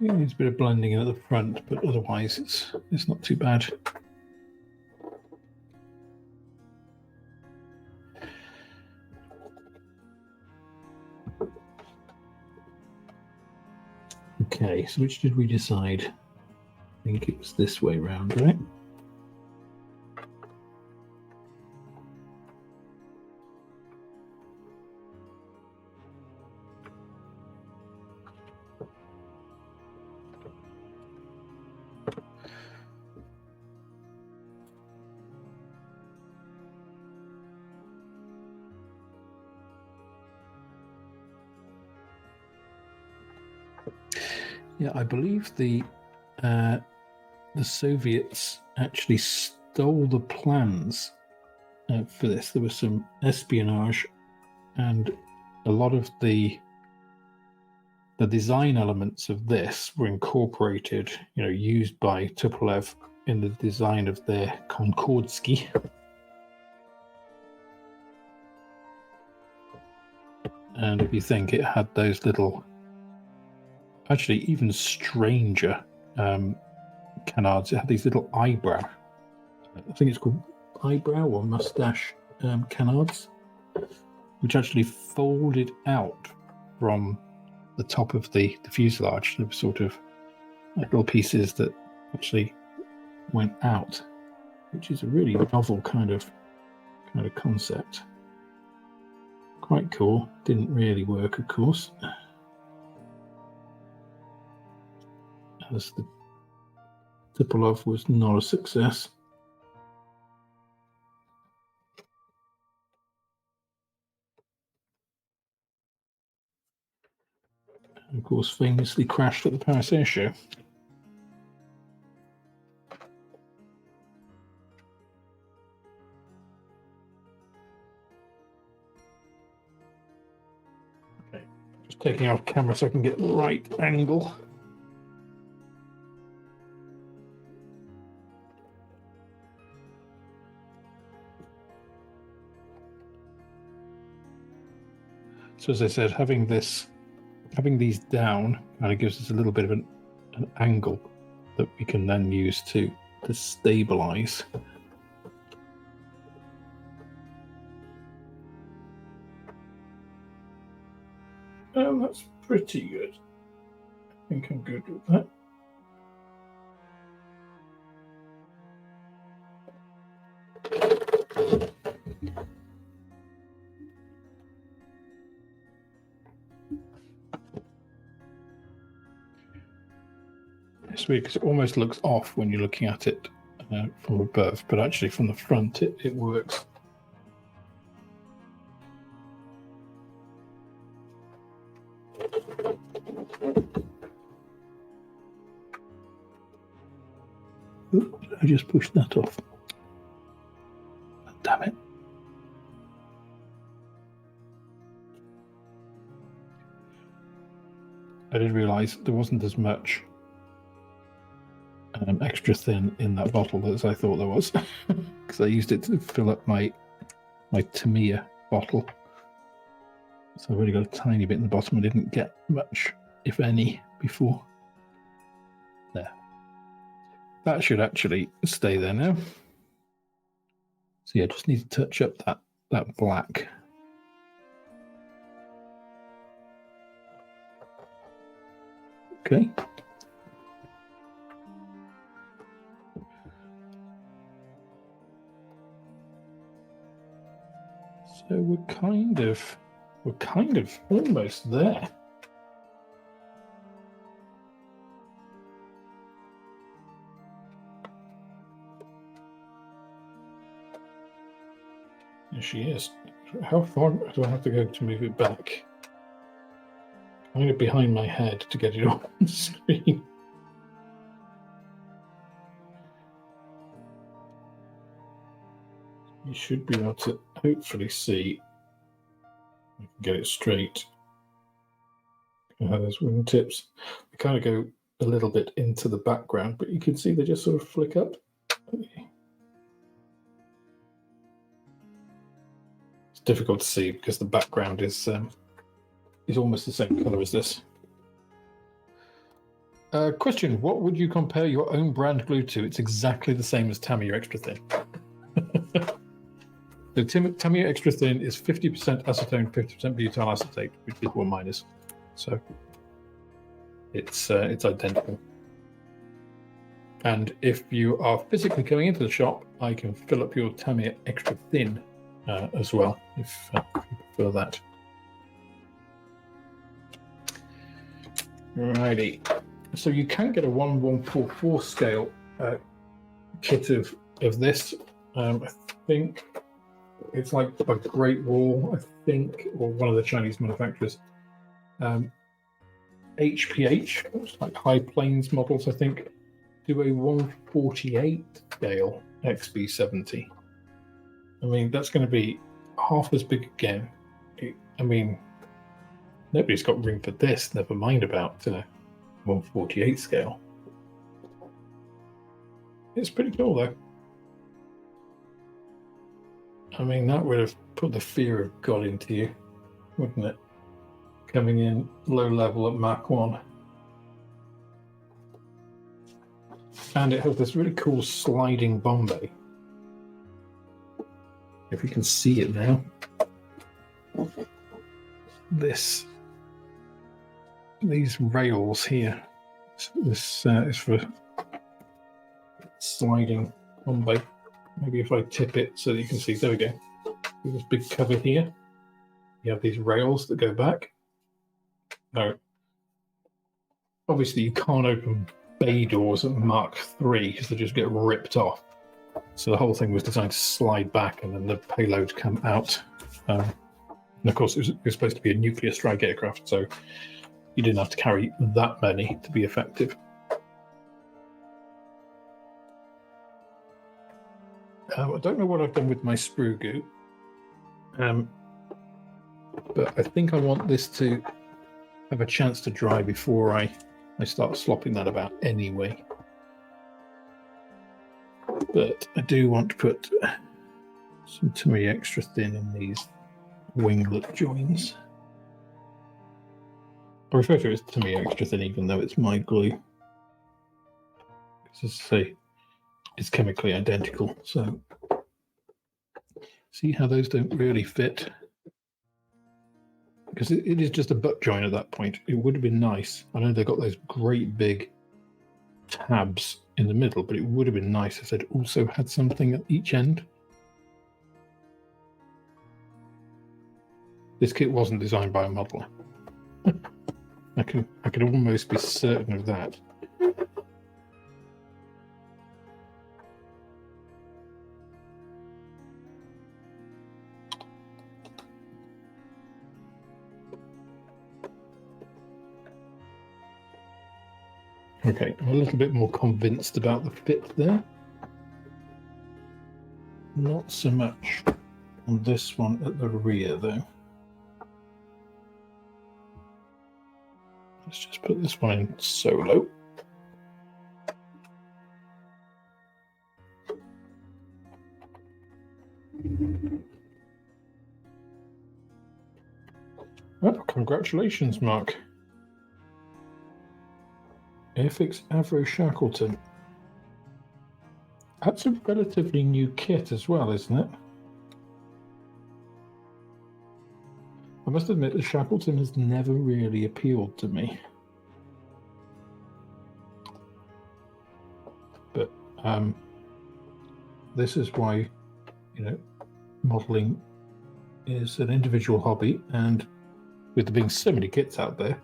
Yeah, needs a bit of blending in at the front, but otherwise it's not too bad. Okay, so which did we decide? think it was this way round, right? Yeah, I believe the Soviets actually stole the plans for this. There was some espionage, and a lot of the design elements of this were incorporated, used by Tupolev in the design of their Konkordsky. And if you think, it had those little, actually even stranger canards. It had these little eyebrow, I think it's called eyebrow or mustache canards, which actually folded out from the top of the fuselage. There were sort of little pieces that actually went out, which is a really novel kind of concept. Quite cool. Didn't really work, of course, as the Tupolev was not a success. And of course, famously crashed at the Paris Air Show. Okay, just taking off camera so I can get the right angle. So as I said, having these down kind of gives us a little bit of an angle that we can then use to stabilize. Oh, that's pretty good. I think I'm good with that. It's weird because it almost looks off when you're looking at it from above, but actually from the front it works. Ooh, I just pushed that off. Damn it. I didn't realise there wasn't as much extra thin in that bottle as I thought there was, because I used it to fill up my Tamiya bottle. So I've already got a tiny bit in the bottom. I didn't get much, if any, before. There. That should actually stay there now. So yeah, just need to touch up that black. Okay. So we're kind of almost there. There she is. How far do I have to go to move it back? Kind of behind my head to get it on the screen. You should be able to hopefully see. I can get it straight. Those wingtips. They kind of go a little bit into the background, but you can see they just sort of flick up. Okay. It's difficult to see because the background is almost the same color as this. Question: what would you compare your own brand glue to? It's exactly the same as Tamiya Extra Thin. The Tamiya Extra Thin is 50% acetone, 50% butyl acetate, which is what mine is. So it's identical. And if you are physically coming into the shop, I can fill up your Tamiya extra thin as well, if you prefer that. Righty. So you can get a 1144 scale kit of this. I think it's like a Great Wall, I think, or one of the Chinese manufacturers. HPH, like High Plains models, I think, do a 148 scale XB-70. I mean, that's going to be half as big again. I mean, nobody's got room for this, never mind about 148 scale. It's pretty cool, though. I mean, that would have put the fear of God into you, wouldn't it? Coming in low level at Mach 1. And it has this really cool sliding bomb bay. If you can see it now. These rails here. This is for sliding bomb bay. Maybe if I tip it so that you can see. There we go. This big cover here. You have these rails that go back. Now, obviously you can't open bay doors at Mark 3 because they just get ripped off. So the whole thing was designed to slide back and then the payload come out. And of course it was supposed to be a nuclear strike aircraft, so you didn't have to carry that many to be effective. I don't know what I've done with my sprue goo, but I think I want this to have a chance to dry before I start slopping that about anyway. But I do want to put some Tamiya extra thin in these winglet joins. I refer to it as Tamiya extra thin even though it's my glue. As I say, it's chemically identical, so see how those don't really fit? Because it is just a butt joint at that point. It would have been nice. I know they've got those great big tabs in the middle, but it would have been nice if they'd also had something at each end. This kit wasn't designed by a modeler. I could almost be certain of that. Okay, I'm a little bit more convinced about the fit there. Not so much on this one at the rear, though. Let's just put this one in solo. Oh, congratulations, Mark. Airfix Avro Shackleton. That's a relatively new kit as well, isn't it? I must admit the Shackleton has never really appealed to me. But this is why, you know, modelling is an individual hobby, and with there being so many kits out there,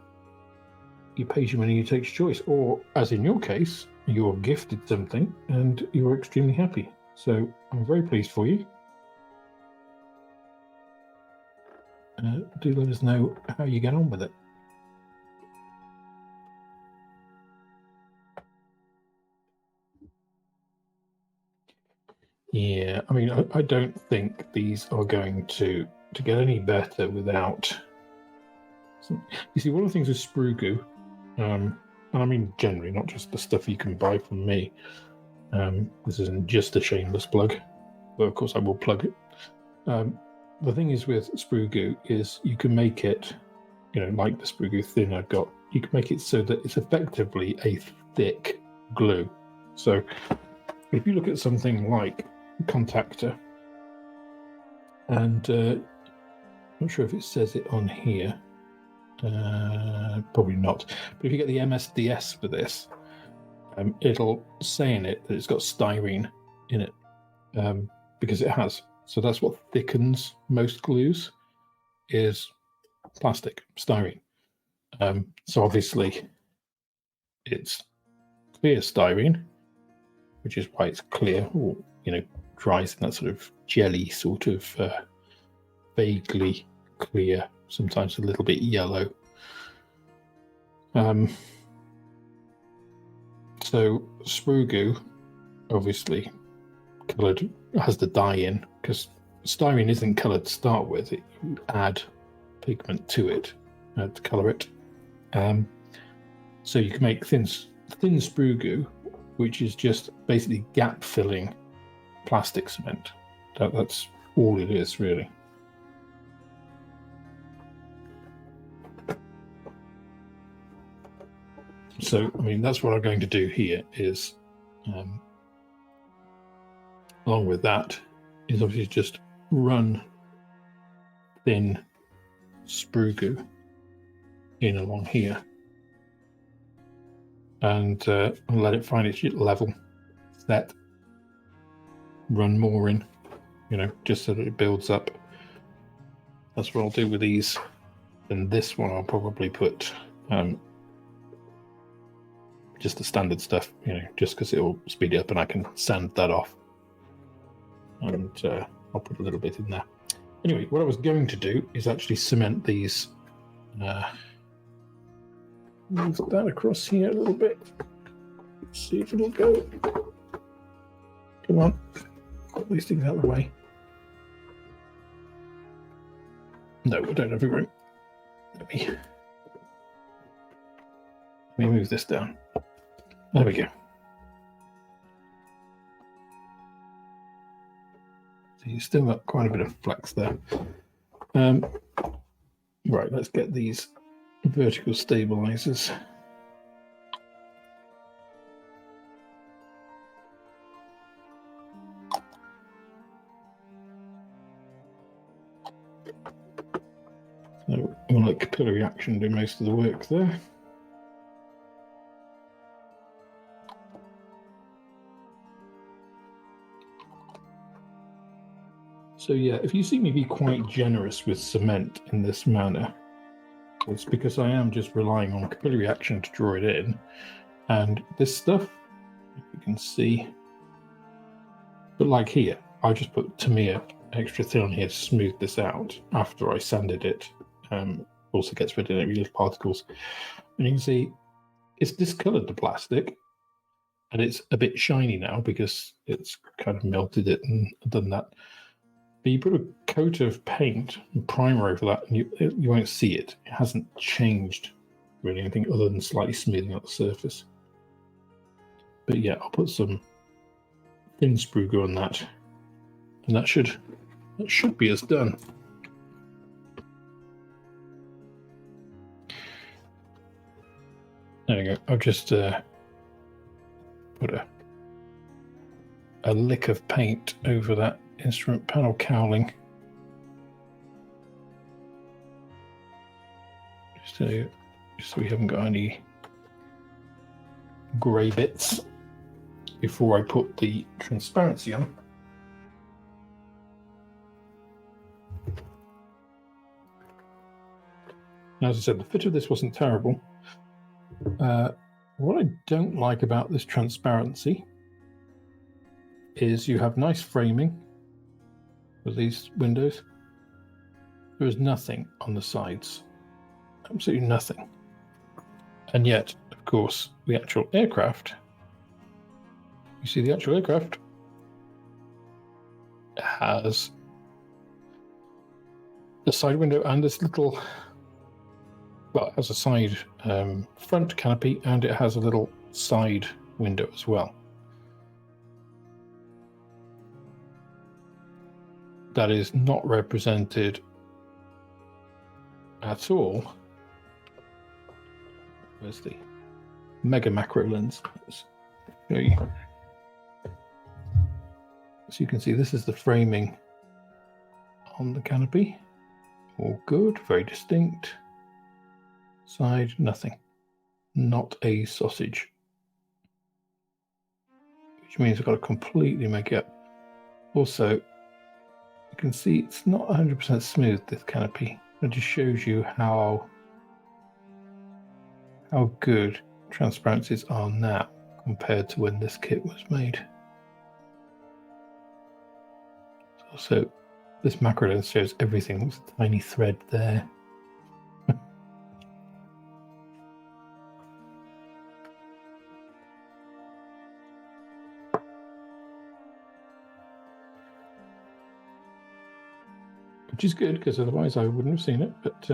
you pay your money, you take your choice. Or, as in your case, you're gifted something and you're extremely happy. So I'm very pleased for you. Do let us know how you get on with it. Yeah, I mean, I don't think these are going to get any better without... You see, one of the things with sprue goo, and I mean generally, not just the stuff you can buy from me. This isn't just a shameless plug, though of course I will plug it. The thing is with sprue goo is you can make it, you know, like the sprue goo thin I've got, you can make it so that it's effectively a thick glue. So if you look at something like Contactor, and not sure if it says it on here, probably not, but if you get the MSDS for this, it'll say in it that it's got styrene in it, because it has. So that's what thickens most glues, is plastic, styrene. So obviously it's clear styrene, which is why it's clear, or dries in that sort of jelly, sort of vaguely clear, sometimes a little bit yellow. So sprue goo, obviously coloured, has the dye in, because styrene isn't coloured to start with. You add pigment to it to colour it. So you can make thin sprue goo, which is just basically gap filling plastic cement. That's all it is, really. So, I mean, that's what I'm going to do here is, along with that, is obviously just run thin sprue goo in along here and let it find its level set. Run more in, just so that it builds up. That's what I'll do with these. And this one I'll probably put just the standard stuff, just because it will speed it up and I can sand that off. And I'll put a little bit in there. Anyway, what I was going to do is actually cement these. Move that across here a little bit. Let's see if it'll go. Come on, put these things out of the way. No, I don't have a room. Let me move this down. There we go. So you've still got quite a bit of flex there. Right, let's get these vertical stabilizers. So we'll let capillary action do most of the work there. So yeah, if you see me be quite generous with cement in this manner, it's because I am just relying on capillary action to draw it in. And this stuff, if you can see, but like here, I just put Tamiya extra thin on here to smooth this out after I sanded it. Also gets rid of any little particles. And you can see it's discolored the plastic, and it's a bit shiny now because it's kind of melted it and done that. But you put a coat of paint and primer over that, and you won't see it. It hasn't changed really anything other than slightly smoothing out the surface. But yeah, I'll put some thin sprue goo on that, and that should be us done. There we go. I've just put a lick of paint over that instrument panel cowling. Just so we haven't got any grey bits before I put the transparency on. As I said, the fit of this wasn't terrible. What I don't like about this transparency is you have nice framing with these windows. There is nothing on the sides, absolutely nothing. And yet, of course, the actual aircraft, you see the actual aircraft has the side window and this little, well, it has a side front canopy, and it has a little side window as well. That is not represented at all. Where's the mega macro lens? Let's show you. So you can see this is the framing on the canopy. All good, very distinct. Side, nothing. Not a sausage. which means I've got to completely make it up. Also, you can see it's not 100% smooth, this canopy. It just shows you how good transparencies are now compared to when this kit was made. Also, this macro lens shows everything. There's a tiny thread there. Which is good, because otherwise I wouldn't have seen it. But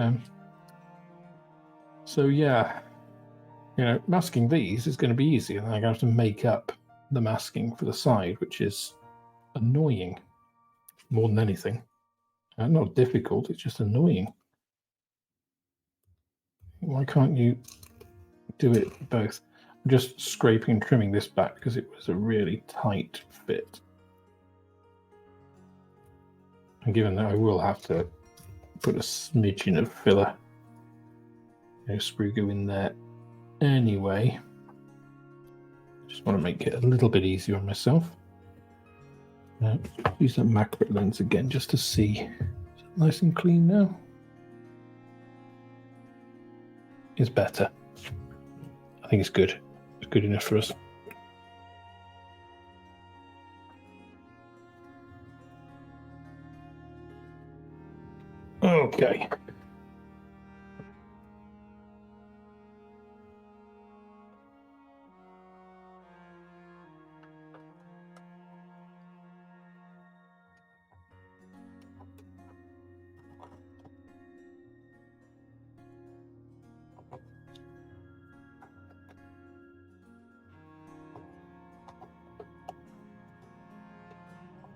so yeah, you know, masking these is going to be easy, and I'm going to have to make up the masking for the side, which is annoying more than anything. Not difficult, it's just annoying. Why can't you do it both? I'm just scraping and trimming this back because it was a really tight fit. And given that I will have to put a smidgen of filler, you know, sprue glue in there anyway, I just want to make it a little bit easier on myself. Use that macro lens again just to see. Is it nice and clean now? It's better. I think it's good. It's good enough for us. Okay.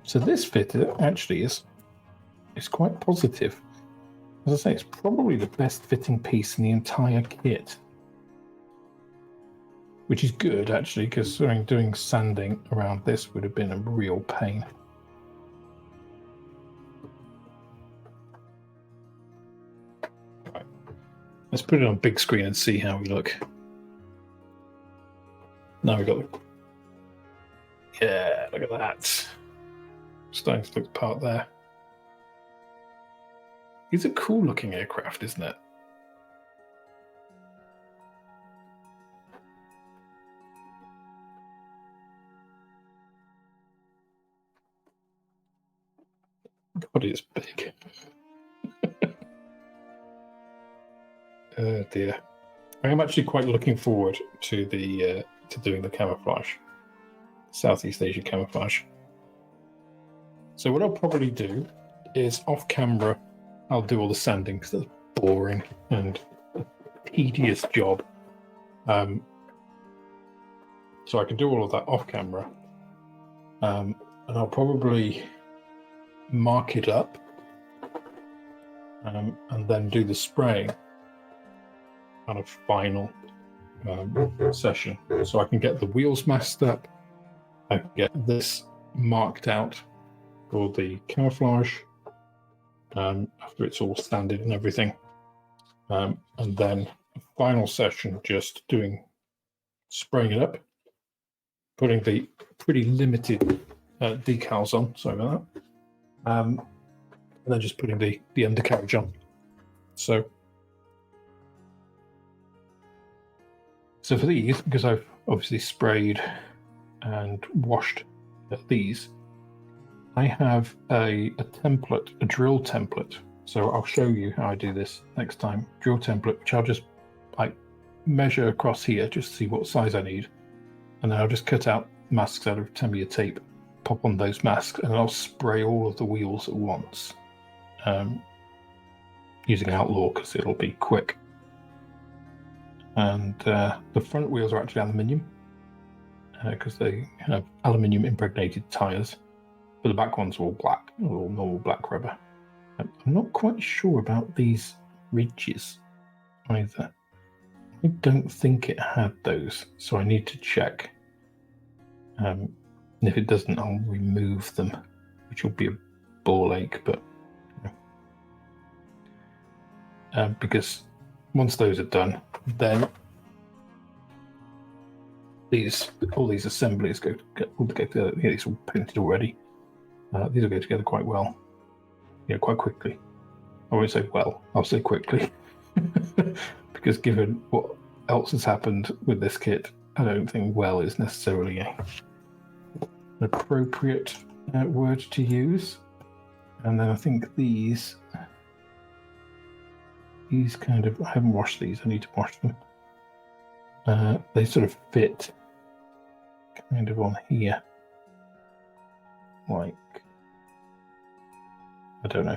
So this fit actually is quite positive. As I say, it's probably the best fitting piece in the entire kit. Which is good, actually, because doing sanding around this would have been a real pain. Right. Let's put it on big screen and see how we look. Now we've got the... Yeah, look at that. Starting to look the part there. It's a cool looking aircraft, isn't it? God, it's big. Oh dear. I am actually quite looking forward to the to doing the camouflage, Southeast Asia camouflage. So what I'll probably do is off camera, I'll do all the sanding because that's boring and a tedious job. So I can do all of that off camera, and I'll probably mark it up and then do the spraying kind of final session. So I can get the wheels masked up, I can get this marked out for the camouflage after it's all sanded and everything, and then a final session just spraying it up, putting the pretty limited decals on, sorry about that, and then just putting the undercarriage on. So for these, because I've obviously sprayed and washed these, I have a template, a drill template. So I'll show you how I do this next time. Drill template, which I'll just measure across here just to see what size I need. And then I'll just cut out masks out of 10mm tape, pop on those masks, and I'll spray all of the wheels at once. Using Outlaw because it'll be quick. And the front wheels are actually aluminium because they have aluminium impregnated tyres. But the back ones are all black, all normal black rubber. I'm not quite sure about these ridges either. I don't think it had those, so I need to check. And if it doesn't, I'll remove them, which will be a ball ache, but because once those are done, then all these assemblies go together. Yeah, these are all painted already. These will go together quite well. Quite quickly. I won't say well, I'll say quickly. Because given what else has happened with this kit, I don't think well is necessarily an appropriate word to use. And then I think these kind of, I haven't washed these, I need to wash them. They sort of fit kind of on here. Like, I don't know.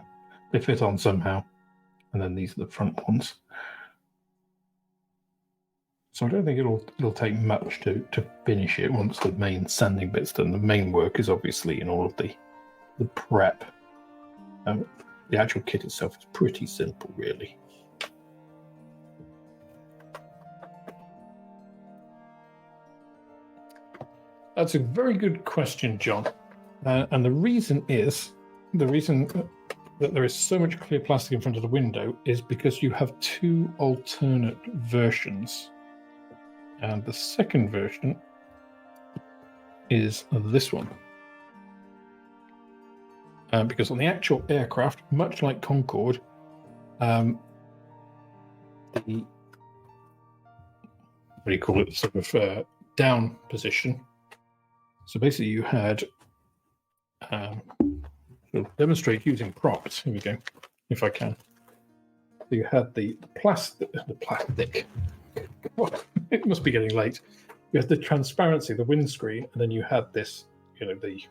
They fit on somehow. And then these are the front ones. So I don't think it'll take much to finish it once the main sanding bit's done. The main work is obviously in all of the prep. The actual kit itself is pretty simple, really. That's a very good question, John. And the reason that there is so much clear plastic in front of the window is because you have two alternate versions. And the second version is this one. Because on the actual aircraft, much like Concorde, the, what do you call it, sort of down position. So basically you had, I'll demonstrate using props. Here we go, if I can. So you had the plastic. It must be getting late. You had the transparency, the windscreen, and then you had this, the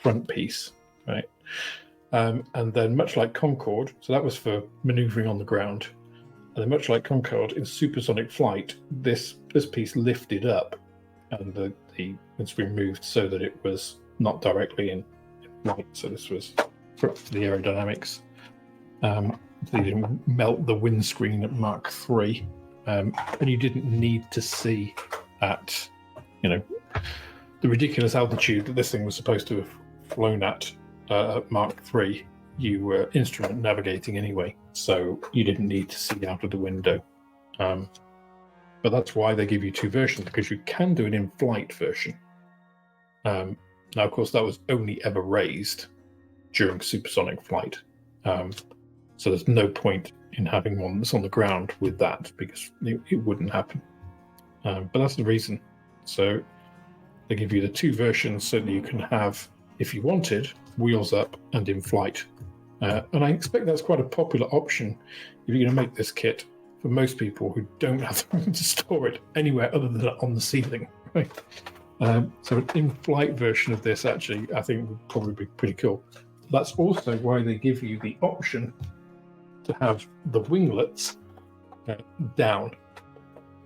front piece, right? And then much like Concorde, so that was for maneuvering on the ground. And then much like Concorde, in supersonic flight, this piece lifted up and the windscreen moved so that it was not directly in flight. So this was for the aerodynamics. So you didn't melt the windscreen at Mach 3. And you didn't need to see at, the ridiculous altitude that this thing was supposed to have flown at Mach 3. You were instrument navigating anyway, so you didn't need to see out of the window. But that's why they give you two versions, because you can do an in-flight version. Now, of course, that was only ever raised during supersonic flight. So there's no point in having one that's on the ground with that, because it wouldn't happen. But that's the reason. So they give you the two versions so that you can have, if you wanted, wheels up and in flight. And I expect that's quite a popular option if you're going to make this kit for most people who don't have room to store it anywhere other than on the ceiling. Right? So an in-flight version of this, actually, I think would probably be pretty cool. That's also why they give you the option to have the winglets down,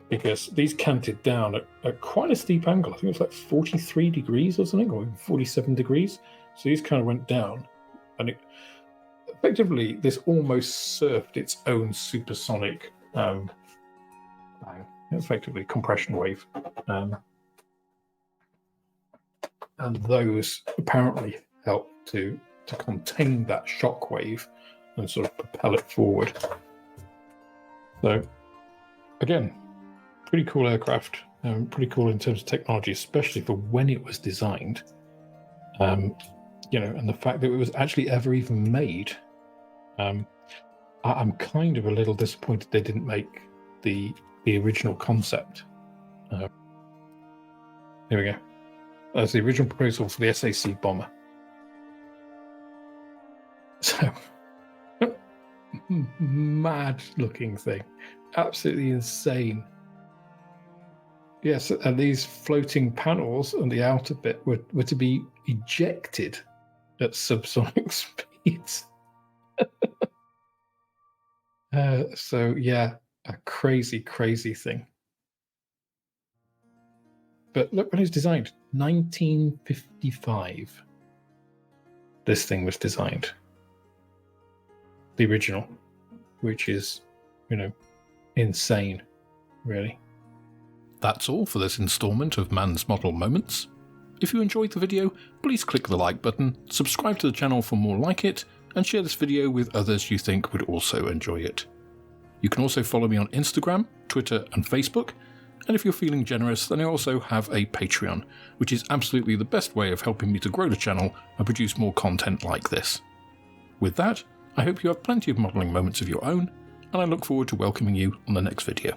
because these canted down at quite a steep angle. I think it was like 43 degrees or something, or even 47 degrees. So these kind of went down, and effectively this almost surfed its own supersonic effectively compression wave. And those apparently help to contain that shock wave and sort of propel it forward. So again, pretty cool aircraft, pretty cool in terms of technology, especially for when it was designed. And the fact that it was actually ever even made. I'm kind of a little disappointed they didn't make the original concept. Here we go. That's the original proposal for the SAC bomber. So, mad looking thing. Absolutely insane. Yes, and these floating panels on the outer bit were to be ejected at subsonic speeds. So, yeah, a crazy, crazy thing. But look when it was designed, 1955. This thing was designed. The original, which is, insane, really. That's all for this installment of Man's Model Moments. If you enjoyed the video, please click the like button, subscribe to the channel for more like it, and share this video with others you think would also enjoy it. You can also follow me on Instagram, Twitter, and Facebook, And if you're feeling generous, then I also have a Patreon, which is absolutely the best way of helping me to grow the channel and produce more content like this. With that, I hope you have plenty of modelling moments of your own, and I look forward to welcoming you on the next video.